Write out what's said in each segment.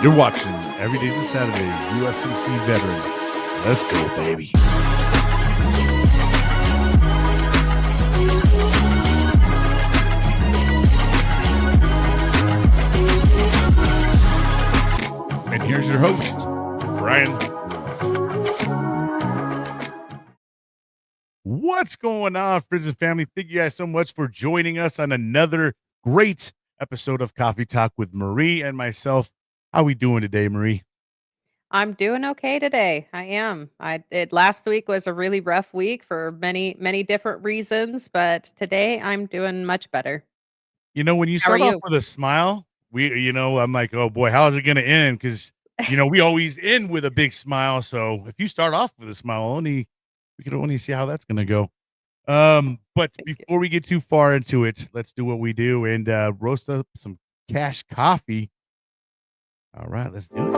You're watching Every Day's a Saturday, USCC veteran. Let's go, baby. And here's your host, Bryan. What's going on, friends and family? Thank you guys so much for joining us on another great episode of Coffee Talk with Marie and myself. How we doing today, Marie? I'm doing okay today. I am. Last week was a really rough week for many different reasons, but today I'm doing much better. You know, when you How are start off you? with a smile, I'm like, oh boy, how's it going to end? Because, we always end with a big smile. So if you start off with a smile, we can only see how that's going to go. But Thank you. before we get too far into it, let's do what we do and roast up some cash coffee. All right, let's do it.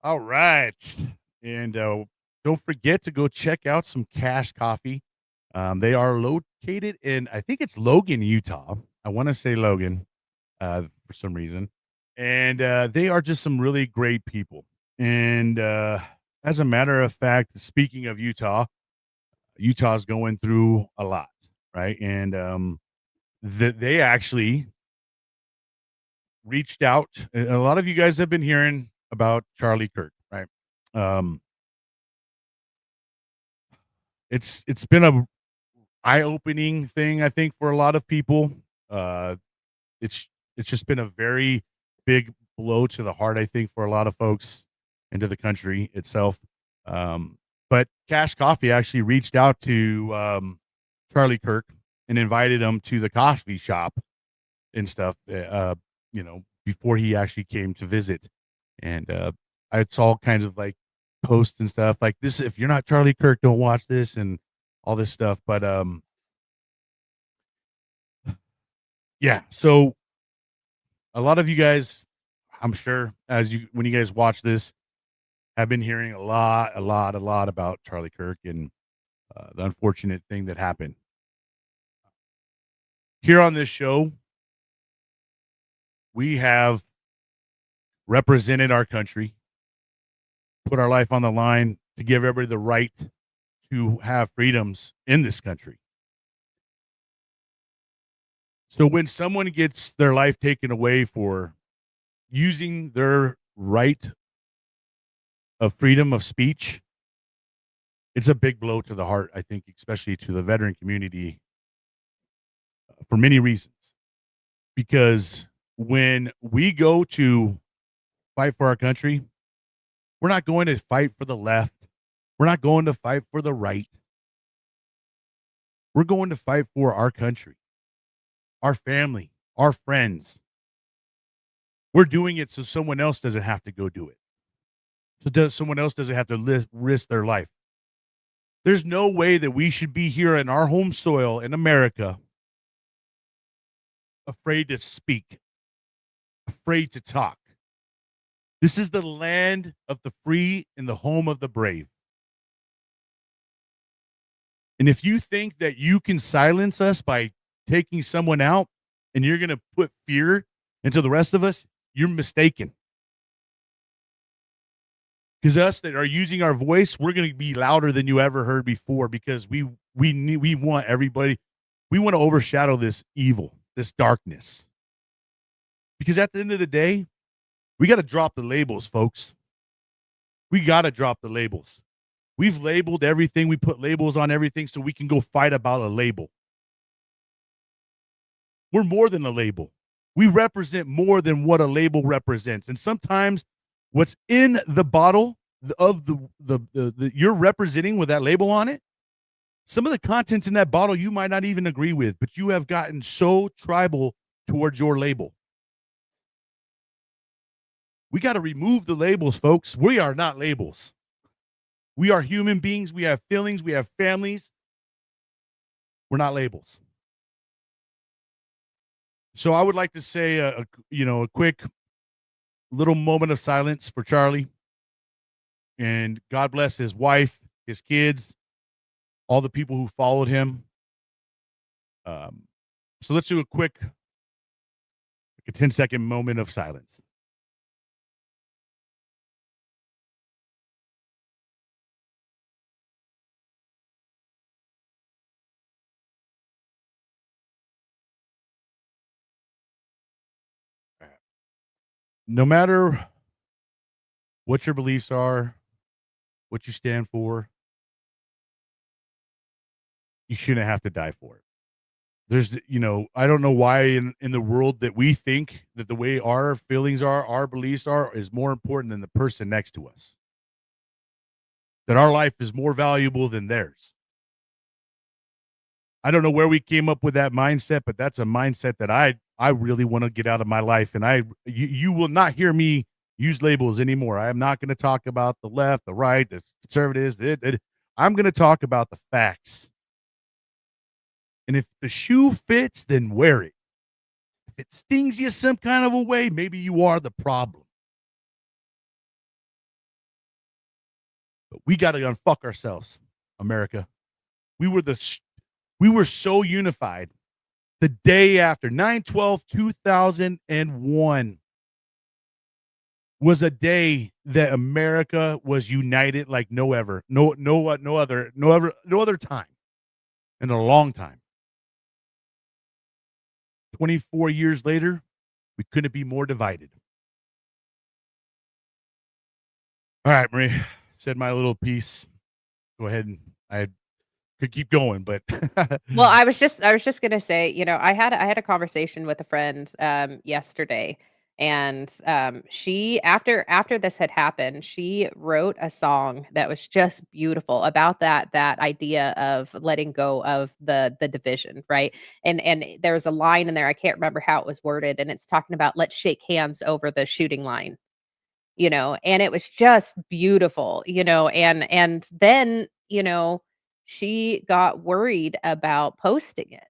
All right. And don't forget to go check out some Cash Coffee. They are located in, I think it's Logan, Utah. I want to say Logan for some reason. And they are just some really great people. And as a matter of fact, speaking of Utah, Utah's going through a lot, right? And they actually reached out. A lot of you guys have been hearing about Charlie Kirk, right? Um, it's been a eye-opening thing, I think, for a lot of people. Uh, it's it's just been a very big blow to the heart, I think, for a lot of folks and to the country itself. But Cash Coffee actually reached out to Charlie Kirk and invited him to the coffee shop and stuff. Before he actually came to visit, and I saw all kinds of like posts and stuff like this. If you're not Charlie Kirk, don't watch this and all this stuff. But yeah. So a lot of you guys, I'm sure, when you guys watch this, have been hearing a lot about Charlie Kirk and the unfortunate thing that happened here on this show. We have represented our country, put our life on the line to give everybody the right to have freedoms in this country. So when someone gets their life taken away for using their right of freedom of speech, it's a big blow to the heart, I think, especially to the veteran community for many reasons. Because when we go to fight for our country, we're not going to fight for the left. We're not going to fight for the right. We're going to fight for our country, our family, our friends. We're doing it so someone else doesn't have to go do it. Someone else doesn't have to risk their life. There's no way that we should be here in our home soil in America afraid to speak, afraid to talk. This is the land of the free and the home of the brave. And if you think that you can silence us by taking someone out and you're going to put fear into the rest of us, you're mistaken. Because us that are using our voice, we're going to be louder than you ever heard before because we want everybody, we want to overshadow this evil, this darkness. Because at the end of the day, we got to drop the labels, folks. We got to drop the labels. We've labeled everything. We put labels on everything so we can go fight about a label. We're more than a label. We represent more than what a label represents. And sometimes what's in the bottle of the you're representing with that label on it, some of the contents in that bottle you might not even agree with, but you have gotten so tribal towards your label. We got to remove the labels, folks. We are not labels. We are human beings. We have feelings. We have families. We're not labels. So I would like to say a quick little moment of silence for Charlie, and God bless his wife, his kids, all the people who followed him. Um, so let's do a 10-second moment of silence. No matter what your beliefs are, what you stand for, you shouldn't have to die for it. I don't know why in the world that we think that the way our feelings are, our beliefs are, is more important than the person next to us. That our life is more valuable than theirs. I don't know where we came up with that mindset, but that's a mindset that I really want to get out of my life. And you will not hear me use labels anymore. I am not going to talk about the left, the right, the conservatives. I'm going to talk about the facts. And if the shoe fits, then wear it. If it stings you some kind of a way, maybe you are the problem. But we got to unfuck ourselves, America. We were we were so unified. The day after 9/12/2001 was a day that America was united like no other time in a long time. 24 years later, we couldn't be more divided. All right, Marie, said my little piece. Go ahead, and I could keep going, but Well, I was just gonna say, I had a conversation with a friend yesterday, and she after this had happened, she wrote a song that was just beautiful about that idea of letting go of the division, right? And there's a line in there, I can't remember how it was worded, and it's talking about let's shake hands over the shooting line, and it was just beautiful, and then, she got worried about posting it,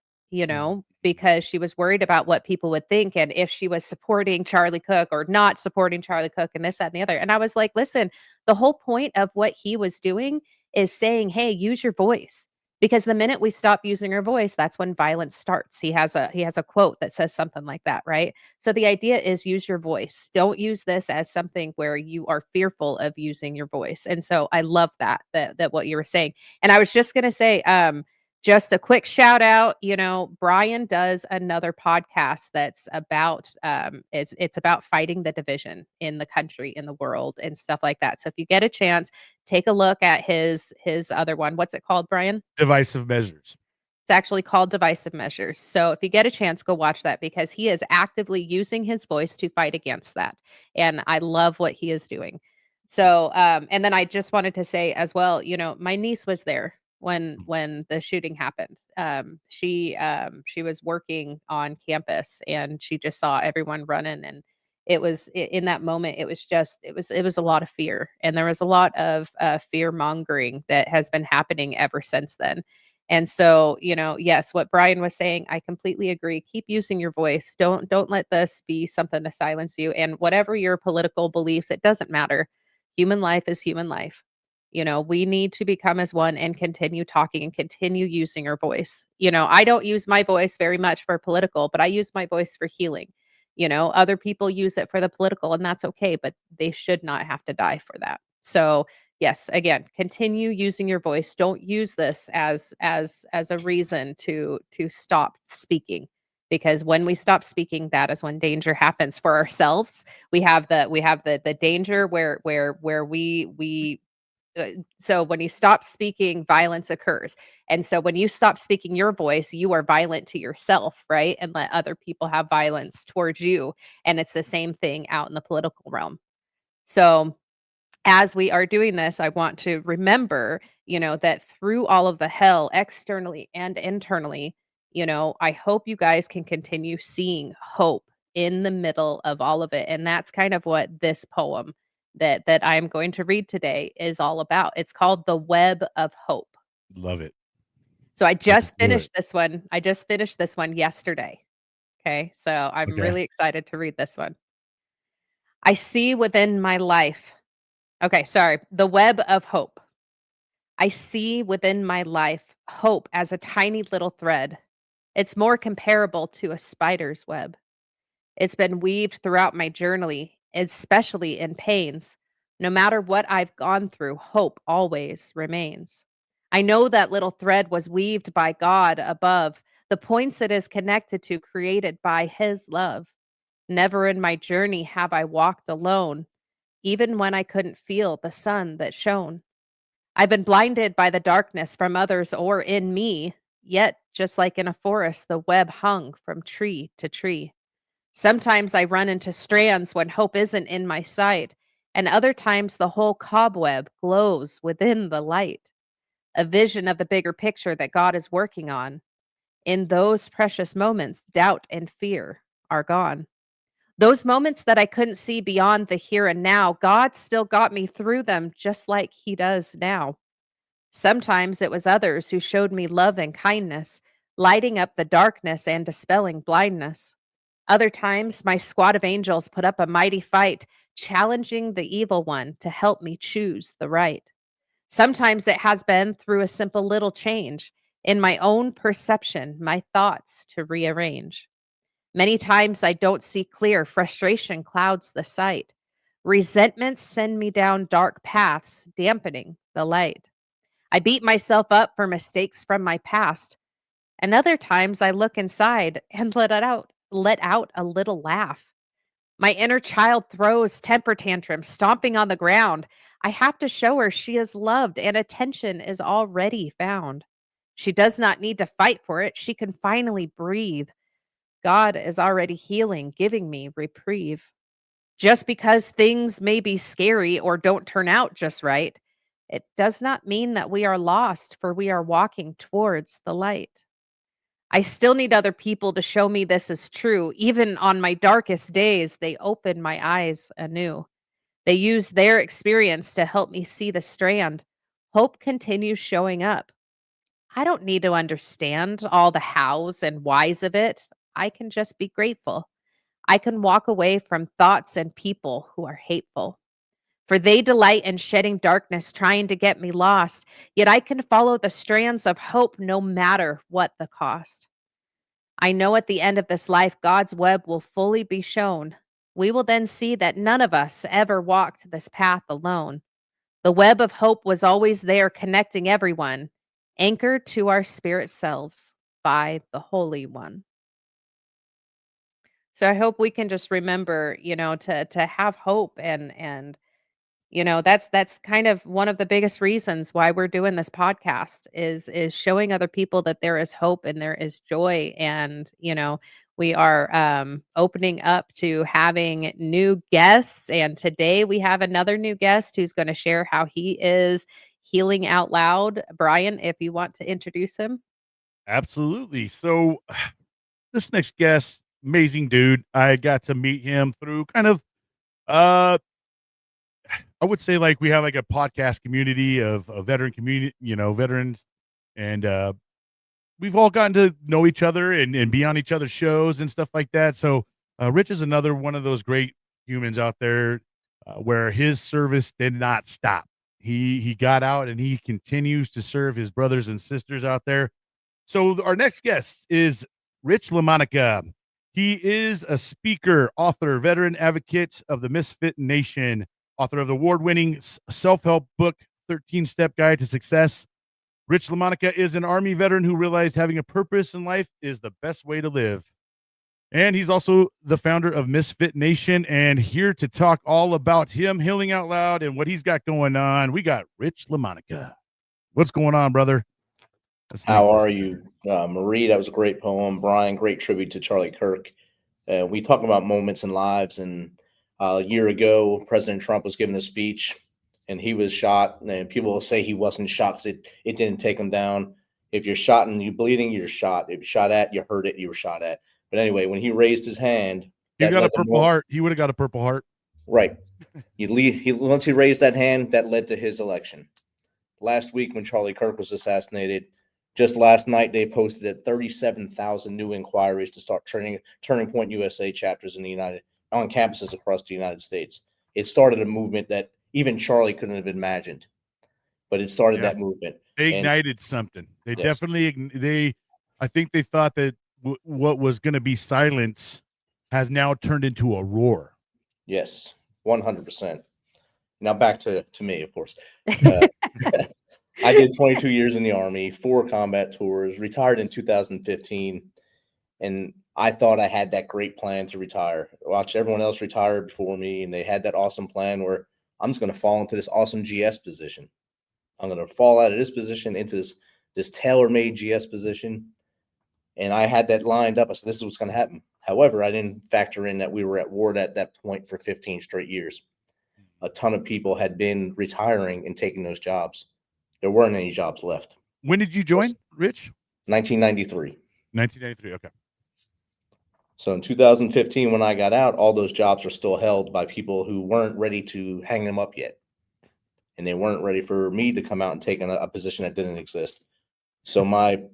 because she was worried about what people would think and if she was supporting Charlie Cook or not supporting Charlie Cook and this, that, and the other. And I was like, listen, the whole point of what he was doing is saying, hey, use your voice. Because the minute we stop using our voice, that's when violence starts. He has a quote that says something like that, right? So the idea is use your voice. Don't use this as something where you are fearful of using your voice. And so I love that what you were saying. And I was just going to say just a quick shout out, Brian does another podcast that's about it's about fighting the division in the country, in the world and stuff like that. So if you get a chance, take a look at his other one. What's it called, Brian? divisive measures. It's actually called Divisive Measures. So if you get a chance, go watch that because he is actively using his voice to fight against that. And I love what he is doing. So and then I just wanted to say as well, my niece was there when the shooting happened. She was working on campus and she just saw everyone running, and in that moment it was a lot of fear, and there was a lot of fear mongering that has been happening ever since then. And so, yes, what Brian was saying, I completely agree. Keep using your voice. Don't let this be something to silence you. And whatever your political beliefs, it doesn't matter. Human life is human life. We need to become as one and continue talking and continue using our voice. I don't use my voice very much for political, but I use my voice for healing. Other people use it for the political, and that's okay, but they should not have to die for that. So, yes, again, continue using your voice. Don't use this as a reason to stop speaking, because when we stop speaking, that is when danger happens for ourselves. We have the danger where we so when you stop speaking, violence occurs. And so when you stop speaking your voice, you are violent to yourself, right? And let other people have violence towards you. And it's the same thing out in the political realm. So as we are doing this, I want to remember, that through all of the hell externally and internally, I hope you guys can continue seeing hope in the middle of all of it. And that's kind of what this poem that I'm going to read today is all about. It's called The Web of Hope. Love it. So I Let's just do it. finished this one. I just finished this one yesterday. Okay. So I'm Okay. really excited to read this one. I see within my life. Okay. Sorry. The web of hope. I see within my life hope as a tiny little thread. It's more comparable to a spider's web. It's been weaved throughout my journey, especially in pains. No matter what I've gone through, hope always remains. I know that little thread was weaved by God above, the points it is connected to created by His love. Never in my journey have I walked alone, even when I couldn't feel the sun that shone. I've been blinded by the darkness from others or in me, yet, just like in a forest, the web hung from tree to tree. Sometimes I run into strands when hope isn't in my sight, and other times the whole cobweb glows within the light, a vision of the bigger picture that God is working on. In those precious moments, doubt and fear are gone. Those moments that I couldn't see beyond the here and now, God still got me through them just like He does now. Sometimes it was others who showed me love and kindness, lighting up the darkness and dispelling blindness. Other times, my squad of angels put up a mighty fight, challenging the evil one to help me choose the right. Sometimes it has been through a simple little change in my own perception, my thoughts to rearrange. Many times I don't see clear, frustration clouds the sight. Resentments send me down dark paths, dampening the light. I beat myself up for mistakes from my past, and other times I look inside and let out a little laugh. My inner child throws temper tantrums, stomping on the ground. I have to show her she is loved and attention is already found. She does not need to fight for it. She can finally breathe. God is already healing, giving me reprieve. Just because things may be scary or don't turn out just right, it does not mean that we are lost, for we are walking towards the light. I still need other people to show me this is true. Even on my darkest days, they open my eyes anew. They use their experience to help me see the strand. Hope continues showing up. I don't need to understand all the hows and whys of it. I can just be grateful. I can walk away from thoughts and people who are hateful. For they delight in shedding darkness, trying to get me lost. Yet I can follow the strands of hope no matter what the cost. I know at the end of this life, God's web will fully be shown. We will then see that none of us ever walked this path alone. The web of hope was always there, connecting everyone, anchored to our spirit selves by the Holy One. So I hope we can just remember, to have hope and that's kind of one of the biggest reasons why we're doing this podcast is showing other people that there is hope and there is joy and, we are opening up to having new guests and today we have another new guest who's going to share how he is healing out loud. Bryan, if you want to introduce him. Absolutely. So this next guest, amazing dude. I got to meet him through kind of uh I would say like we have like a podcast community of a veteran community, veterans and we've all gotten to know each other and be on each other's shows and stuff like that. So Rich is another one of those great humans out there where his service did not stop. He got out and he continues to serve his brothers and sisters out there. So our next guest is Rich LaMonica. He is a speaker, author, veteran advocate of the Misfit Nation, author of the award-winning self-help book 13-Step Guide to Success. Rich LaMonica is an Army veteran who realized having a purpose in life is the best way to live. And he's also the founder of Misfit Nation and here to talk all about him healing out loud and what he's got going on. We got Rich LaMonica. What's going on, brother? Let's make How this. are you, Marie? That was a great poem. Brian, great tribute to Charlie Kirk. We talk about moments in lives, and a year ago, President Trump was giving a speech, and he was shot. And people will say he wasn't shot because it didn't take him down. If you're shot and you're bleeding, you're shot. If you're shot at, you heard it, you were shot at. But anyway, when he raised his hand, He that got a led to Purple more. Heart. He would have got a Purple Heart. Right. Once he raised that hand, that led to his election. Last week, when Charlie Kirk was assassinated, Just last night, they posted that 37,000 new inquiries to start Turning Point USA chapters on campuses across the United States. It started a movement that even Charlie couldn't have imagined, but it started Yeah. that movement. They And ignited something. They yes, definitely I think they thought that what was going to be silence has now turned into a roar. yes, 100%. Now back to me, of course. Uh, I did 22 years in the Army, 4 combat tours, retired in 2015, and I thought I had that great plan to retire. Watch everyone else retire before me, and they had that awesome plan where I'm just going to fall into this awesome GS position. I'm going to fall out of this position into this tailor-made GS position, and I had that lined up. I said, this is what's going to happen. However, I didn't factor in that we were at war at that point for 15 straight years. A ton of people had been retiring and taking those jobs. There weren't any jobs left. When did you join, Rich? 1993. 1993. Okay. So in 2015, when I got out, all those jobs were still held by people who weren't ready to hang them up yet. And they weren't ready for me to come out and take a position that didn't exist. So my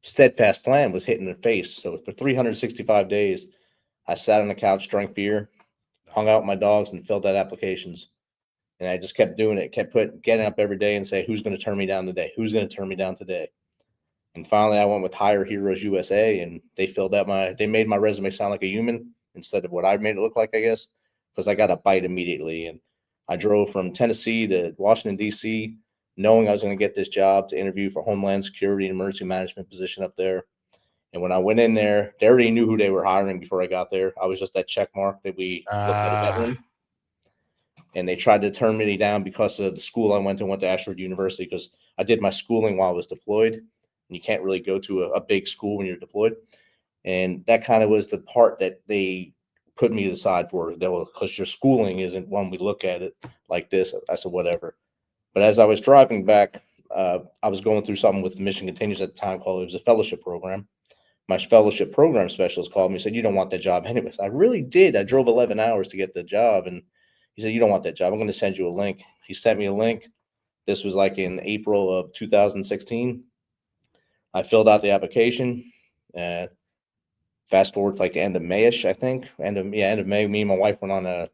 steadfast plan was hit in the face. So for 365 days, I sat on the couch, drank beer, hung out with my dogs, and filled out applications. And I just kept doing it, getting up every day and say, who's going to turn me down today? Who's going to turn me down today? And finally, I went with Hire Heroes USA, and they made my resume sound like a human instead of what I made it look like, I guess, because I got a bite immediately. And I drove from Tennessee to Washington, D.C., knowing I was going to get this job to interview for Homeland Security and Emergency Management position up there. And when I went in there, they already knew who they were hiring before I got there. I was just that check mark that we looked at a veteran. And they tried to turn me down because of the school I went to Ashford University, because I did my schooling while I was deployed. And you can't really go to a big school when you're deployed. And that kind of was the part that they put me to the side for, because your schooling isn't one we look at it like this. I said, whatever. But as I was driving back, I was going through something with Mission Continues at the time it was a fellowship program. My fellowship program specialist called me and said, you don't want that job anyways. I really did. I drove 11 hours to get the job. And he said, you don't want that job. I'm going to send you a link. He sent me a link. This was like in April of 2016. I filled out the application. Fast forward to like the end of Mayish, I think. End of May. Me and my wife went on a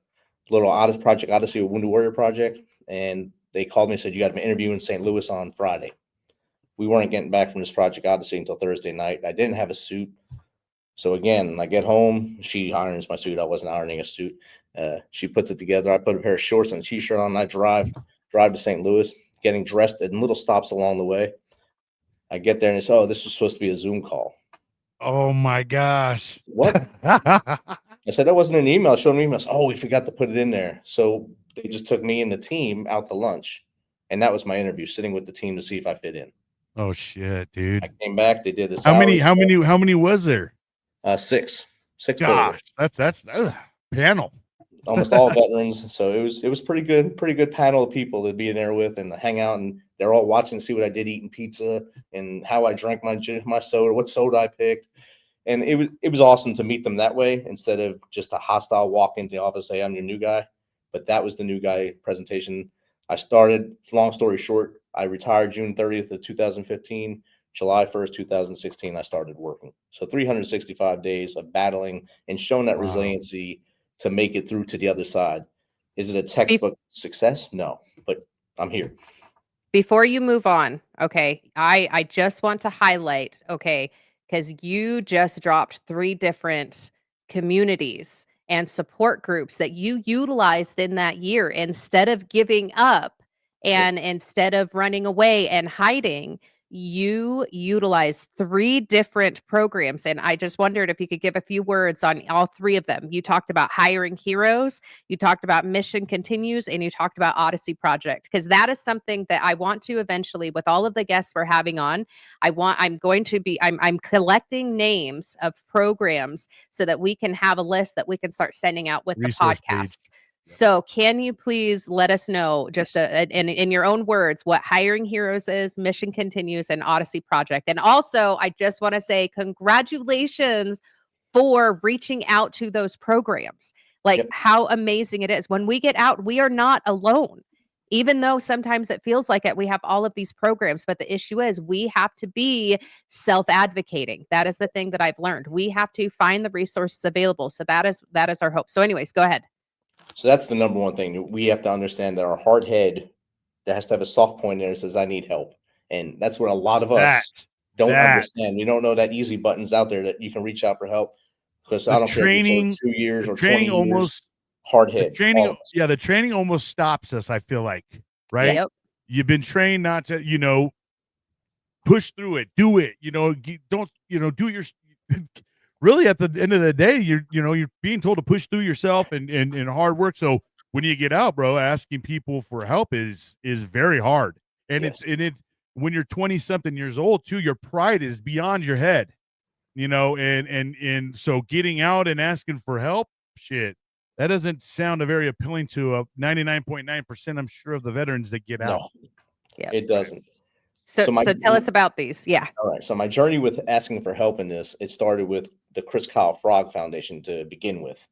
little Project Odyssey, a Wounded Warrior project. And they called me and said, you got an interview in St. Louis on Friday. We weren't getting back from this Project Odyssey until Thursday night. I didn't have a suit. So again, I get home, she irons my suit. I wasn't ironing a suit. She puts it together. I put a pair of shorts and a t-shirt on, and I drive to St. Louis, getting dressed at little stops along the way. I get there and it's, this was supposed to be a Zoom call. Oh my gosh. What? I said, that wasn't an email. I showed an email. Oh, we forgot to put it in there. So they just took me and the team out to lunch. And that was my interview, sitting with the team to see if I fit in. Oh shit, dude. I came back. They did this. How many was there? 6 Gosh, total. that's panel. Almost all veterans. So it was pretty good panel of people to be in there with and hang out, and they're all watching to see what I did eating pizza and how I drank my soda, what soda I picked. And it was awesome to meet them that way instead of just a hostile walk into the office, say, I'm your new guy. But that was the new guy presentation. I started, long story short, I retired June 30th of 2015. July 1st, 2016, I started working. So 365 days of battling and showing that resiliency to make it through to the other side. Is it a textbook success? No, but I'm here. Before you move on, okay, I just want to highlight, okay, because you just dropped 3 different communities and support groups that you utilized in that year instead of giving up and instead of running away and hiding. You utilized 3 different programs, and I just wondered if you could give a few words on all 3 of them. You talked about Hiring Heroes, you talked about Mission Continues, and you talked about Odyssey Project, because that is something that I want to eventually, with all of the guests we're having on, I'm collecting names of programs so that we can have a list that we can start sending out with Resource the podcast. page. So can you please let us know, just in your own words, what Hiring Heroes is, Mission Continues, and Odyssey Project? And also, I just want to say congratulations for reaching out to those programs. Like, how amazing it is. When we get out, we are not alone. Even though sometimes it feels like it, we have all of these programs, but the issue is we have to be self-advocating. That is the thing that I've learned. We have to find the resources available. So that is our hope. So anyways, go ahead. So that's the number one thing. We have to understand that our hard head, there has to have a soft point there that says, I need help. And that's what a lot of That us don't that understand. We don't know that easy buttons out there that you can reach out for help. Because the I don't care if it's for training 2 years the or training 20 years, almost hard the head, all training of us. yeah, the training almost stops us, I feel like, right? Yep. You've been trained not to, push through it, do it, don't, do your really at the end of the day, you're being told to push through yourself and hard work. So when you get out, bro, asking people for help is very hard. And Yes. it's when you're 20 something years old too, your pride is beyond your head, and so getting out and asking for help, shit, that doesn't sound a very appealing to a 99.9%, I'm sure, of the veterans that get out. No, Yep. it doesn't. So So my so tell us about these. Yeah. all right. So my journey with asking for help in this, it started with the Chris Kyle Frog Foundation to begin with.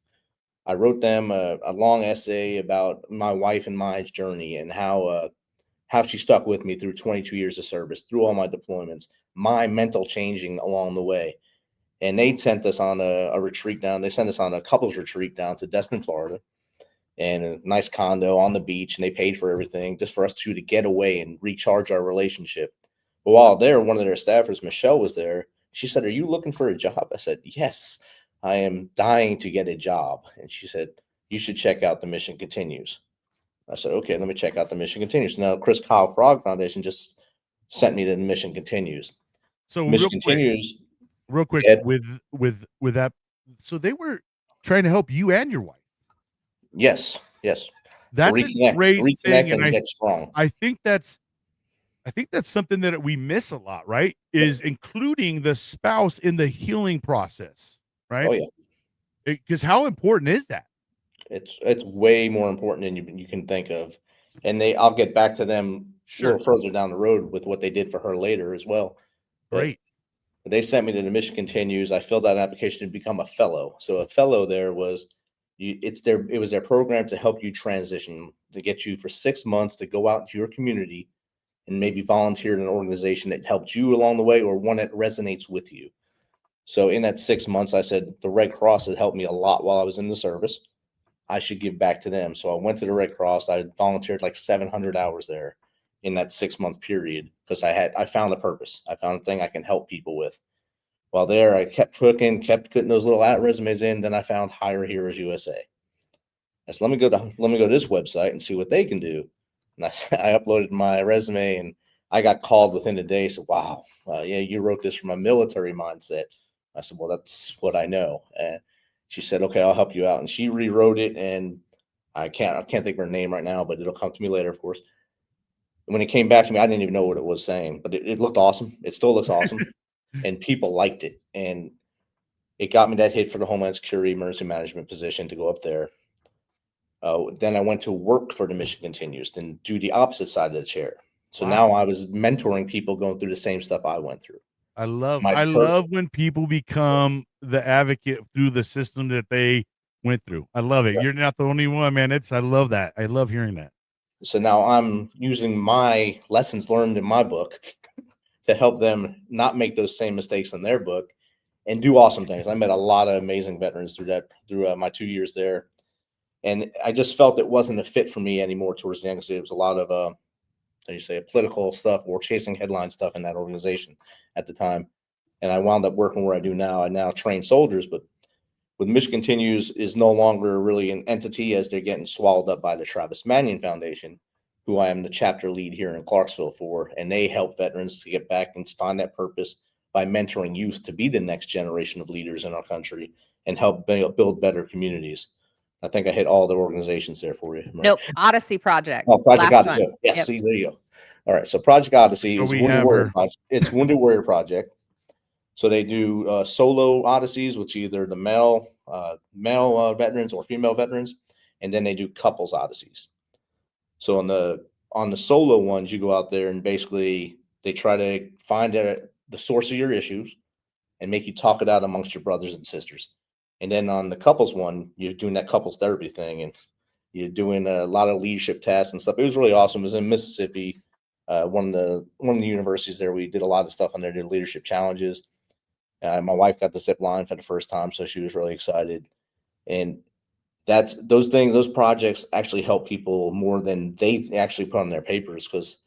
I wrote them a long essay about my wife and my journey and how she stuck with me through 22 years of service, through all my deployments, my mental changing along the way. And they sent us on a retreat down. They sent us on a couples retreat down to Destin, Florida, and a nice condo on the beach. And they paid for everything just for us two to get away and recharge our relationship. But while there, one of their staffers, Michelle, was there. She said, "Are you looking for a job?" I said, "Yes, I am dying to get a job." And she said, "You should check out the Mission Continues." I said, "Okay, let me check out the Mission Continues." Now, Chris Kyle Frog Foundation just sent me to the Mission Continues. So Mission Continues. real quick Ed, with that, so they were trying to help you and your wife. yes, yes. To That's a great thing, reconnect and and get strong. I think that's something that we miss a lot, right? Is including the spouse in the healing process, Oh right? yeah. Because how important is that? It's way more important than you can think of. And I'll get back to them a Sure. little further down the road with what they did for her later as well. But Great. they sent me to the Mission Continues. I filled out an application to become a fellow. So a fellow there was it was their program to help you transition, to get you for 6 months to go out into your community and maybe volunteer in an organization that helped you along the way or one that resonates with you. So in that 6 months, I said the Red Cross had helped me a lot while I was in the service. I should give back to them. So I went to the Red Cross. I volunteered like 700 hours there in that 6 month period because I found a purpose. I found a thing I can help people with. While there, I kept cooking, kept putting those little resumes in. Then I found Hire Heroes USA. I said, let me go to this website and see what they can do. And I uploaded my resume and I got called within a day. So, wow, yeah, you wrote this from a military mindset. I said, well, that's what I know. And she said, okay, I'll help you out. And she rewrote it, and I can't think of her name right now, but it'll come to me later, of course. And when it came back to me, I didn't even know what it was saying, but it looked awesome. It still looks awesome, and people liked it, and it got me that hit for the Homeland Security Emergency Management position to go up there. Then I went to work for the Mission Continues, then do the opposite side of the chair. So Wow. now I was mentoring people going through the same stuff I went through. I love My I per- love when people become the advocate through the system that they went through. I love it. yeah. You're not the only one, man. I love that. I love hearing that. So now I'm using my lessons learned in my book to help them not make those same mistakes in their book and do awesome things. I met a lot of amazing veterans through my 2 years there. And I just felt it wasn't a fit for me anymore towards the end because it was a lot of, how do you say, political stuff or chasing headline stuff in that organization at the time. And I wound up working where I do now. I now train soldiers, but with Mission Continues is no longer really an entity as they're getting swallowed up by the Travis Manion Foundation, who I am the chapter lead here in Clarksville for. And they help veterans to get back and find that purpose by mentoring youth to be the next generation of leaders in our country and help build better communities. I think I hit all the organizations there for you. Marie. Nope. Odyssey Project. Oh, Project Last Odyssey. one. Yes, Yep. see, there you go. All right, so Project Odyssey So is we Wounded have Warrior her. Project. It's Wounded Warrior Project. So they do solo Odysseys, which either the male veterans or female veterans, and then they do couples Odysseys. So on the solo ones, you go out there and basically they try to find the source of your issues and make you talk it out amongst your brothers and sisters. And then on the couples one, you're doing that couples therapy thing, and You're doing a lot of leadership tests and stuff. It was really awesome. It was in Mississippi, one of the universities there. We did a lot of stuff on there, did leadership challenges. My wife got the zip line for the first time, so she was really excited. And those projects actually help people more than they actually put on their papers, because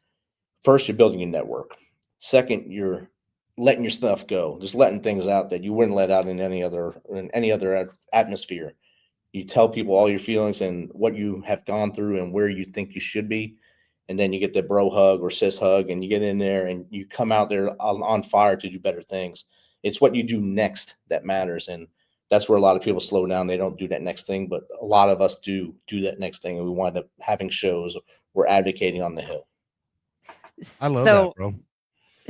first, you're building a network. Second, you're letting your stuff go, just letting things out that you wouldn't let out in any other atmosphere. You tell people all your feelings and what you have gone through and where you think you should be, and then you get the bro hug or sis hug, and you get in there and you come out there on fire to do better things. It's what you do next that matters, and that's where a lot of people slow down. They don't do that next thing, but a lot of us do that next thing, and we wind up having shows. We're advocating on the Hill. I love that, So bro.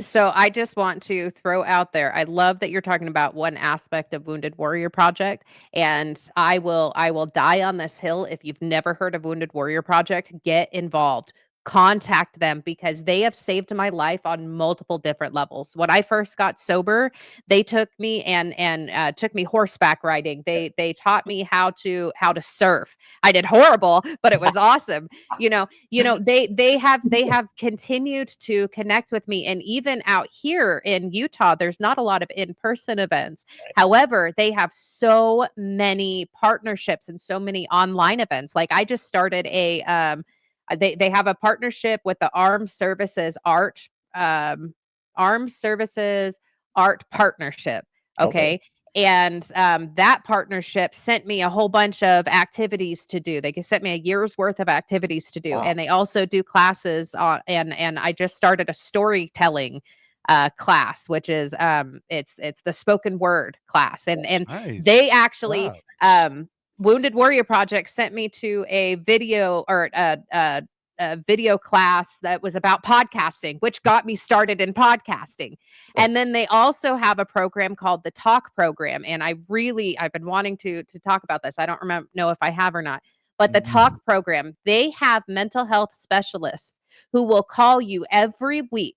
So I just want to throw out there, I love that you're talking about one aspect of Wounded Warrior Project, and I will die on this hill. If you've never heard of Wounded Warrior Project, get involved. Contact them because they have saved my life on multiple different levels. When I first got sober, they took me and took me horseback riding. They taught me how to surf. I did horrible, but it was awesome. They have continued to connect with me, and even out here in Utah there's not a lot of in-person events. However, they have so many partnerships and so many online events. Like, I just started they have a partnership with the Armed Services Art Partnership. Okay. And that partnership sent me a whole bunch of activities to do. They sent me a year's worth of activities to do. Wow. And they also do classes and I just started a storytelling class, which is it's the spoken word class. And Nice. they actually Wow. Wounded Warrior Project sent me to a video or a video class that was about podcasting, which got me started in podcasting. And then they also have a program called the Talk Program. And I've been wanting to talk about this. I don't know if I have or not, but the Talk Program, they have mental health specialists who will call you every week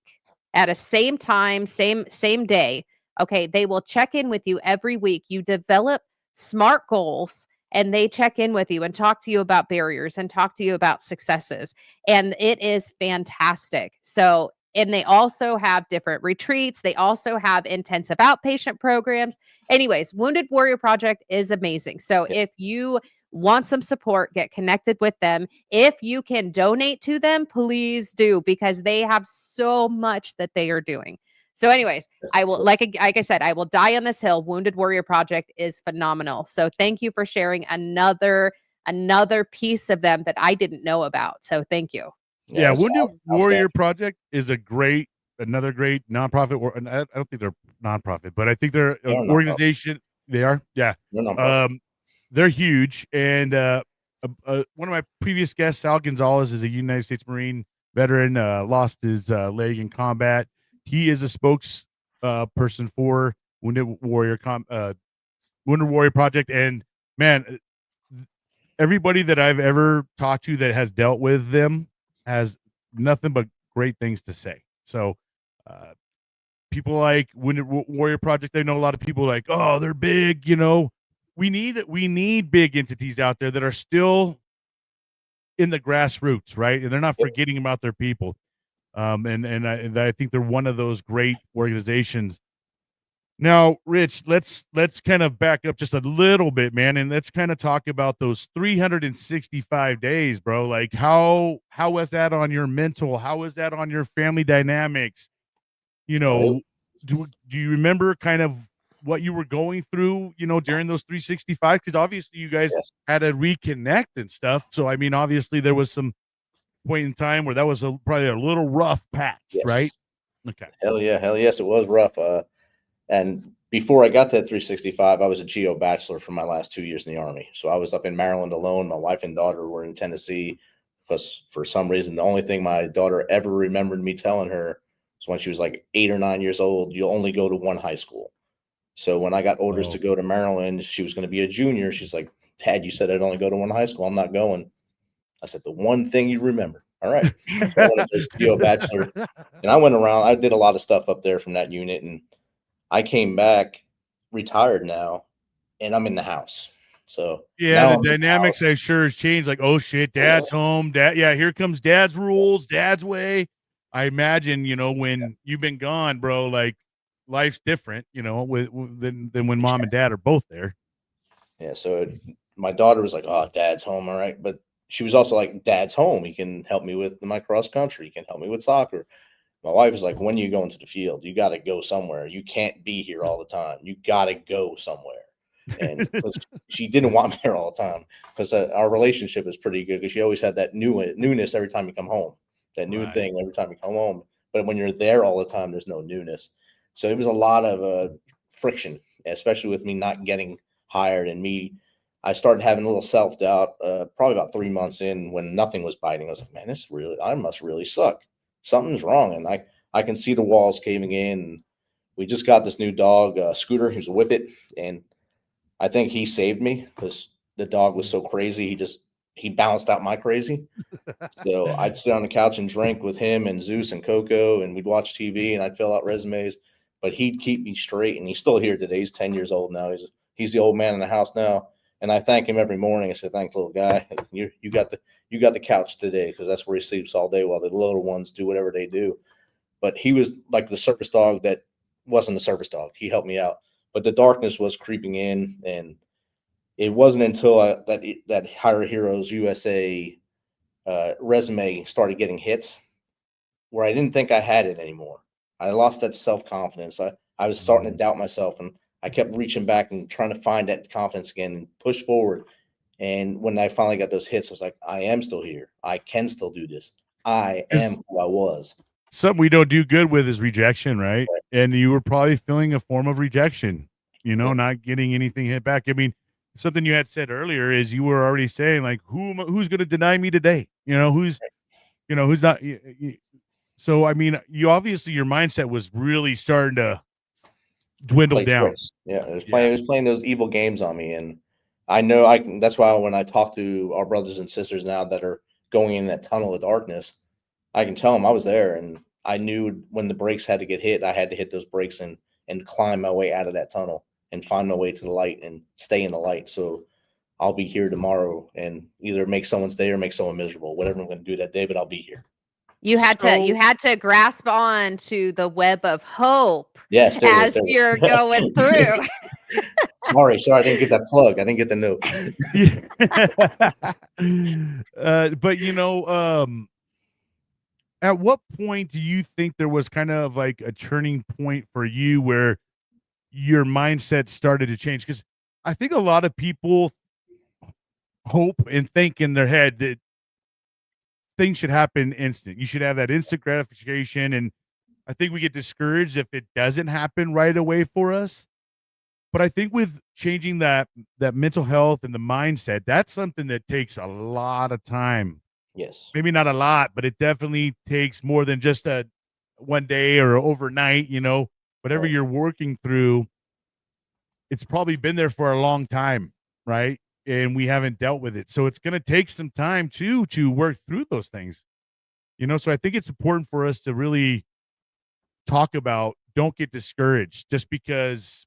at a same time, same day. Okay. They will check in with you every week. You develop SMART goals and they check in with you and talk to you about barriers and talk to you about successes. And it is fantastic. So, and they also have different retreats. They also have intensive outpatient programs. Anyways, Wounded Warrior Project is amazing. So if you want some support, get connected with them. If you can donate to them, please do, because they have so much that they are doing. So anyways, I will, like I said, I will die on this hill. Wounded Warrior Project is phenomenal. So thank you for sharing another piece of them that I didn't know about. So thank you. Yeah, it's Wounded Warrior outstanding. Project is another great nonprofit. Or I don't think they're nonprofit, but I think they're They're an a nonprofit. organization. They are, yeah. They're nonprofit. They're huge, and one of my previous guests, Sal Gonzalez, is a United States Marine veteran. Lost his leg in combat. He is a spokes person for Wounded Warrior Project, and man, everybody that I've ever talked to that has dealt with them has nothing but great things to say. So, people like Wounded Warrior Project, I know a lot of people like, oh, they're big. We need big entities out there that are still in the grassroots, right? And they're not forgetting about their people. And I think they're one of those great organizations. Now, Rich, let's kind of back up just a little bit, man, and let's kind of talk about those 365 days, bro. Like, how was that on your mental? How was that on your family dynamics? Do you remember kind of what you were going through, during those 365? Because obviously you guys had to reconnect and stuff. So, I mean, obviously there was some point in time where that was probably a little rough patch, right? Okay. Hell yes, it was rough. And before I got to that 365, I was a GO bachelor for my last 2 years in the Army. So I was up in Maryland alone. My wife and daughter were in Tennessee because for some reason, the only thing my daughter ever remembered me telling her was when she was like 8 or 9 years old, you'll only go to one high school. So when I got orders to go to Maryland, she was going to be a junior. She's like, Dad, you said I'd only go to one high school. I'm not going. I said, the one thing you remember. All right. So I went to GO bachelor, and I went around. I did a lot of stuff up there from that unit, and I came back retired now, and I'm in the house. So Yeah, now the I'm in the dynamics house. I sure has changed. Like, oh shit, dad's home. Dad, yeah, here comes dad's rules, dad's way. I imagine, when you've been gone, bro, like life's different, than when mom and dad are both there. Yeah, so my daughter was like, "Oh, dad's home, all right." But she was also like, "Dad's home. He can help me with my cross country. He can help me with soccer." My wife was like, "When are you going to the field? You got to go somewhere. You can't be here all the time. You got to go somewhere." And because she didn't want me there all the time, because our relationship is pretty good. Because she always had that newness every time you come home, that new Right. thing every time you come home. But when you're there all the time, there's no newness. So it was a lot of friction, especially with me not getting hired and me. I started having a little self doubt, probably about 3 months in, when nothing was biting. I was like, "Man, I must really suck. Something's wrong." And I can see the walls caving in. And we just got this new dog, Scooter. He's a whippet, and I think he saved me because the dog was so crazy. He balanced out my crazy. So I'd sit on the couch and drink with him and Zeus and Coco, and we'd watch TV, and I'd fill out resumes. But he'd keep me straight, and he's still here today. He's 10 years old now. He's the old man in the house now, and I thank him every morning. I say, "Thanks, little guy. You got the couch today," because that's where he sleeps all day while the little ones do whatever they do. But he was like the service dog that wasn't a service dog. He helped me out, but the darkness was creeping in, and it wasn't until that Hire Heroes USA resume started getting hits where I didn't think I had it anymore. I lost that self confidence. I was starting to doubt myself, and I kept reaching back and trying to find that confidence again and push forward. And when I finally got those hits, I was like, I am still here. I can still do this. I Because am who I was. something we don't do good with is rejection, right? Right. And you were probably feeling a form of rejection, Yeah. not getting anything hit back. I mean, something you had said earlier is you were already saying like, who's going to deny me today? Who's not. So I mean, you obviously your mindset was really starting to dwindle Play down. tricks. Yeah, Yeah. it was playing those evil games on me, and I know I can. That's why when I talk to our brothers and sisters now that are going in that tunnel of darkness, I can tell them I was there, and I knew when the brakes had to get hit, I had to hit those brakes and climb my way out of that tunnel and find my way to the light and stay in the light. So I'll be here tomorrow and either make someone's day or make someone miserable. Whatever I'm going to do that day, but I'll be here. You So had to grasp on to the web of hope Yes, there it is. as There you're it going through. is. Sorry, I didn't get that plug. I didn't get the note. yeah. But at what point do you think there was kind of like a turning point for you where your mindset started to change? Because I think a lot of people hope and think in their head that things should happen instant. You should have that instant gratification. And I think we get discouraged if it doesn't happen right away for us. But I think with changing that mental health and the mindset, that's something that takes a lot of time. Yes. Maybe not a lot, but it definitely takes more than just a one day or overnight, whatever Right. you're working through, it's probably been there for a long time, right? And we haven't dealt with it. So it's going to take some time too to work through those things. So I think it's important for us to really talk about don't get discouraged just because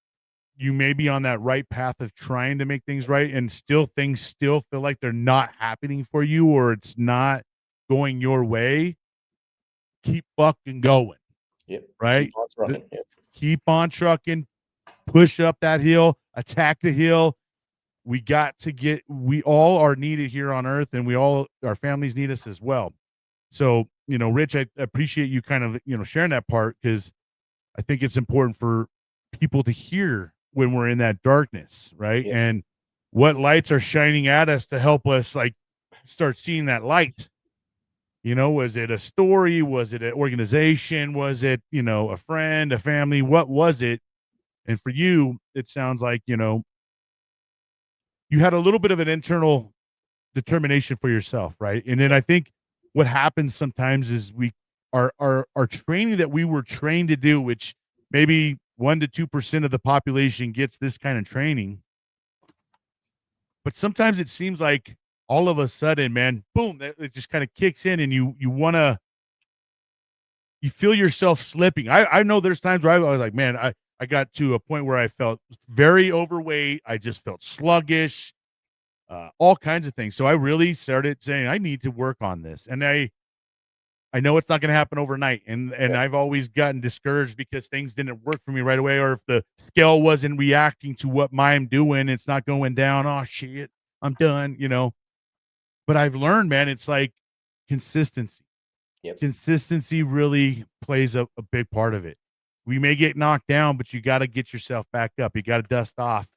you may be on that right path of trying to make things right and still things still feel like they're not happening for you or it's not going your way. Keep fucking going, Yep. Keep right? on The, trucking. Yep. keep on trucking, push up that hill, attack the hill. We all are needed here on earth and our families need us as well. So, Rich, I appreciate you kind of, sharing that part because I think it's important for people to hear when we're in that darkness, right? Yep. And what lights are shining at us to help us like start seeing that light. Was it a story? Was it an organization? Was it, a friend, a family? What was it? And for you, it sounds like, you had a little bit of an internal determination for yourself, right? And then I think what happens sometimes is our training that we were trained to do, which maybe 1 to 2% of the population gets this kind of training, but sometimes it seems like all of a sudden, man, boom, it just kind of kicks in, and you feel yourself slipping. I know there's times where I was like, man, I got to a point where I felt very overweight. I just felt sluggish. all kinds of things. So I really started saying I need to work on this, and I know it's not going to happen overnight, and I've always gotten discouraged because things didn't work for me right away, or if the scale wasn't reacting to what I'm doing, it's not going down. Oh shit, I'm done, But I've learned, man, it's like consistency. Yep. Consistency really plays a big part of it. We may get knocked down, but you got to get yourself back up. You got to dust off,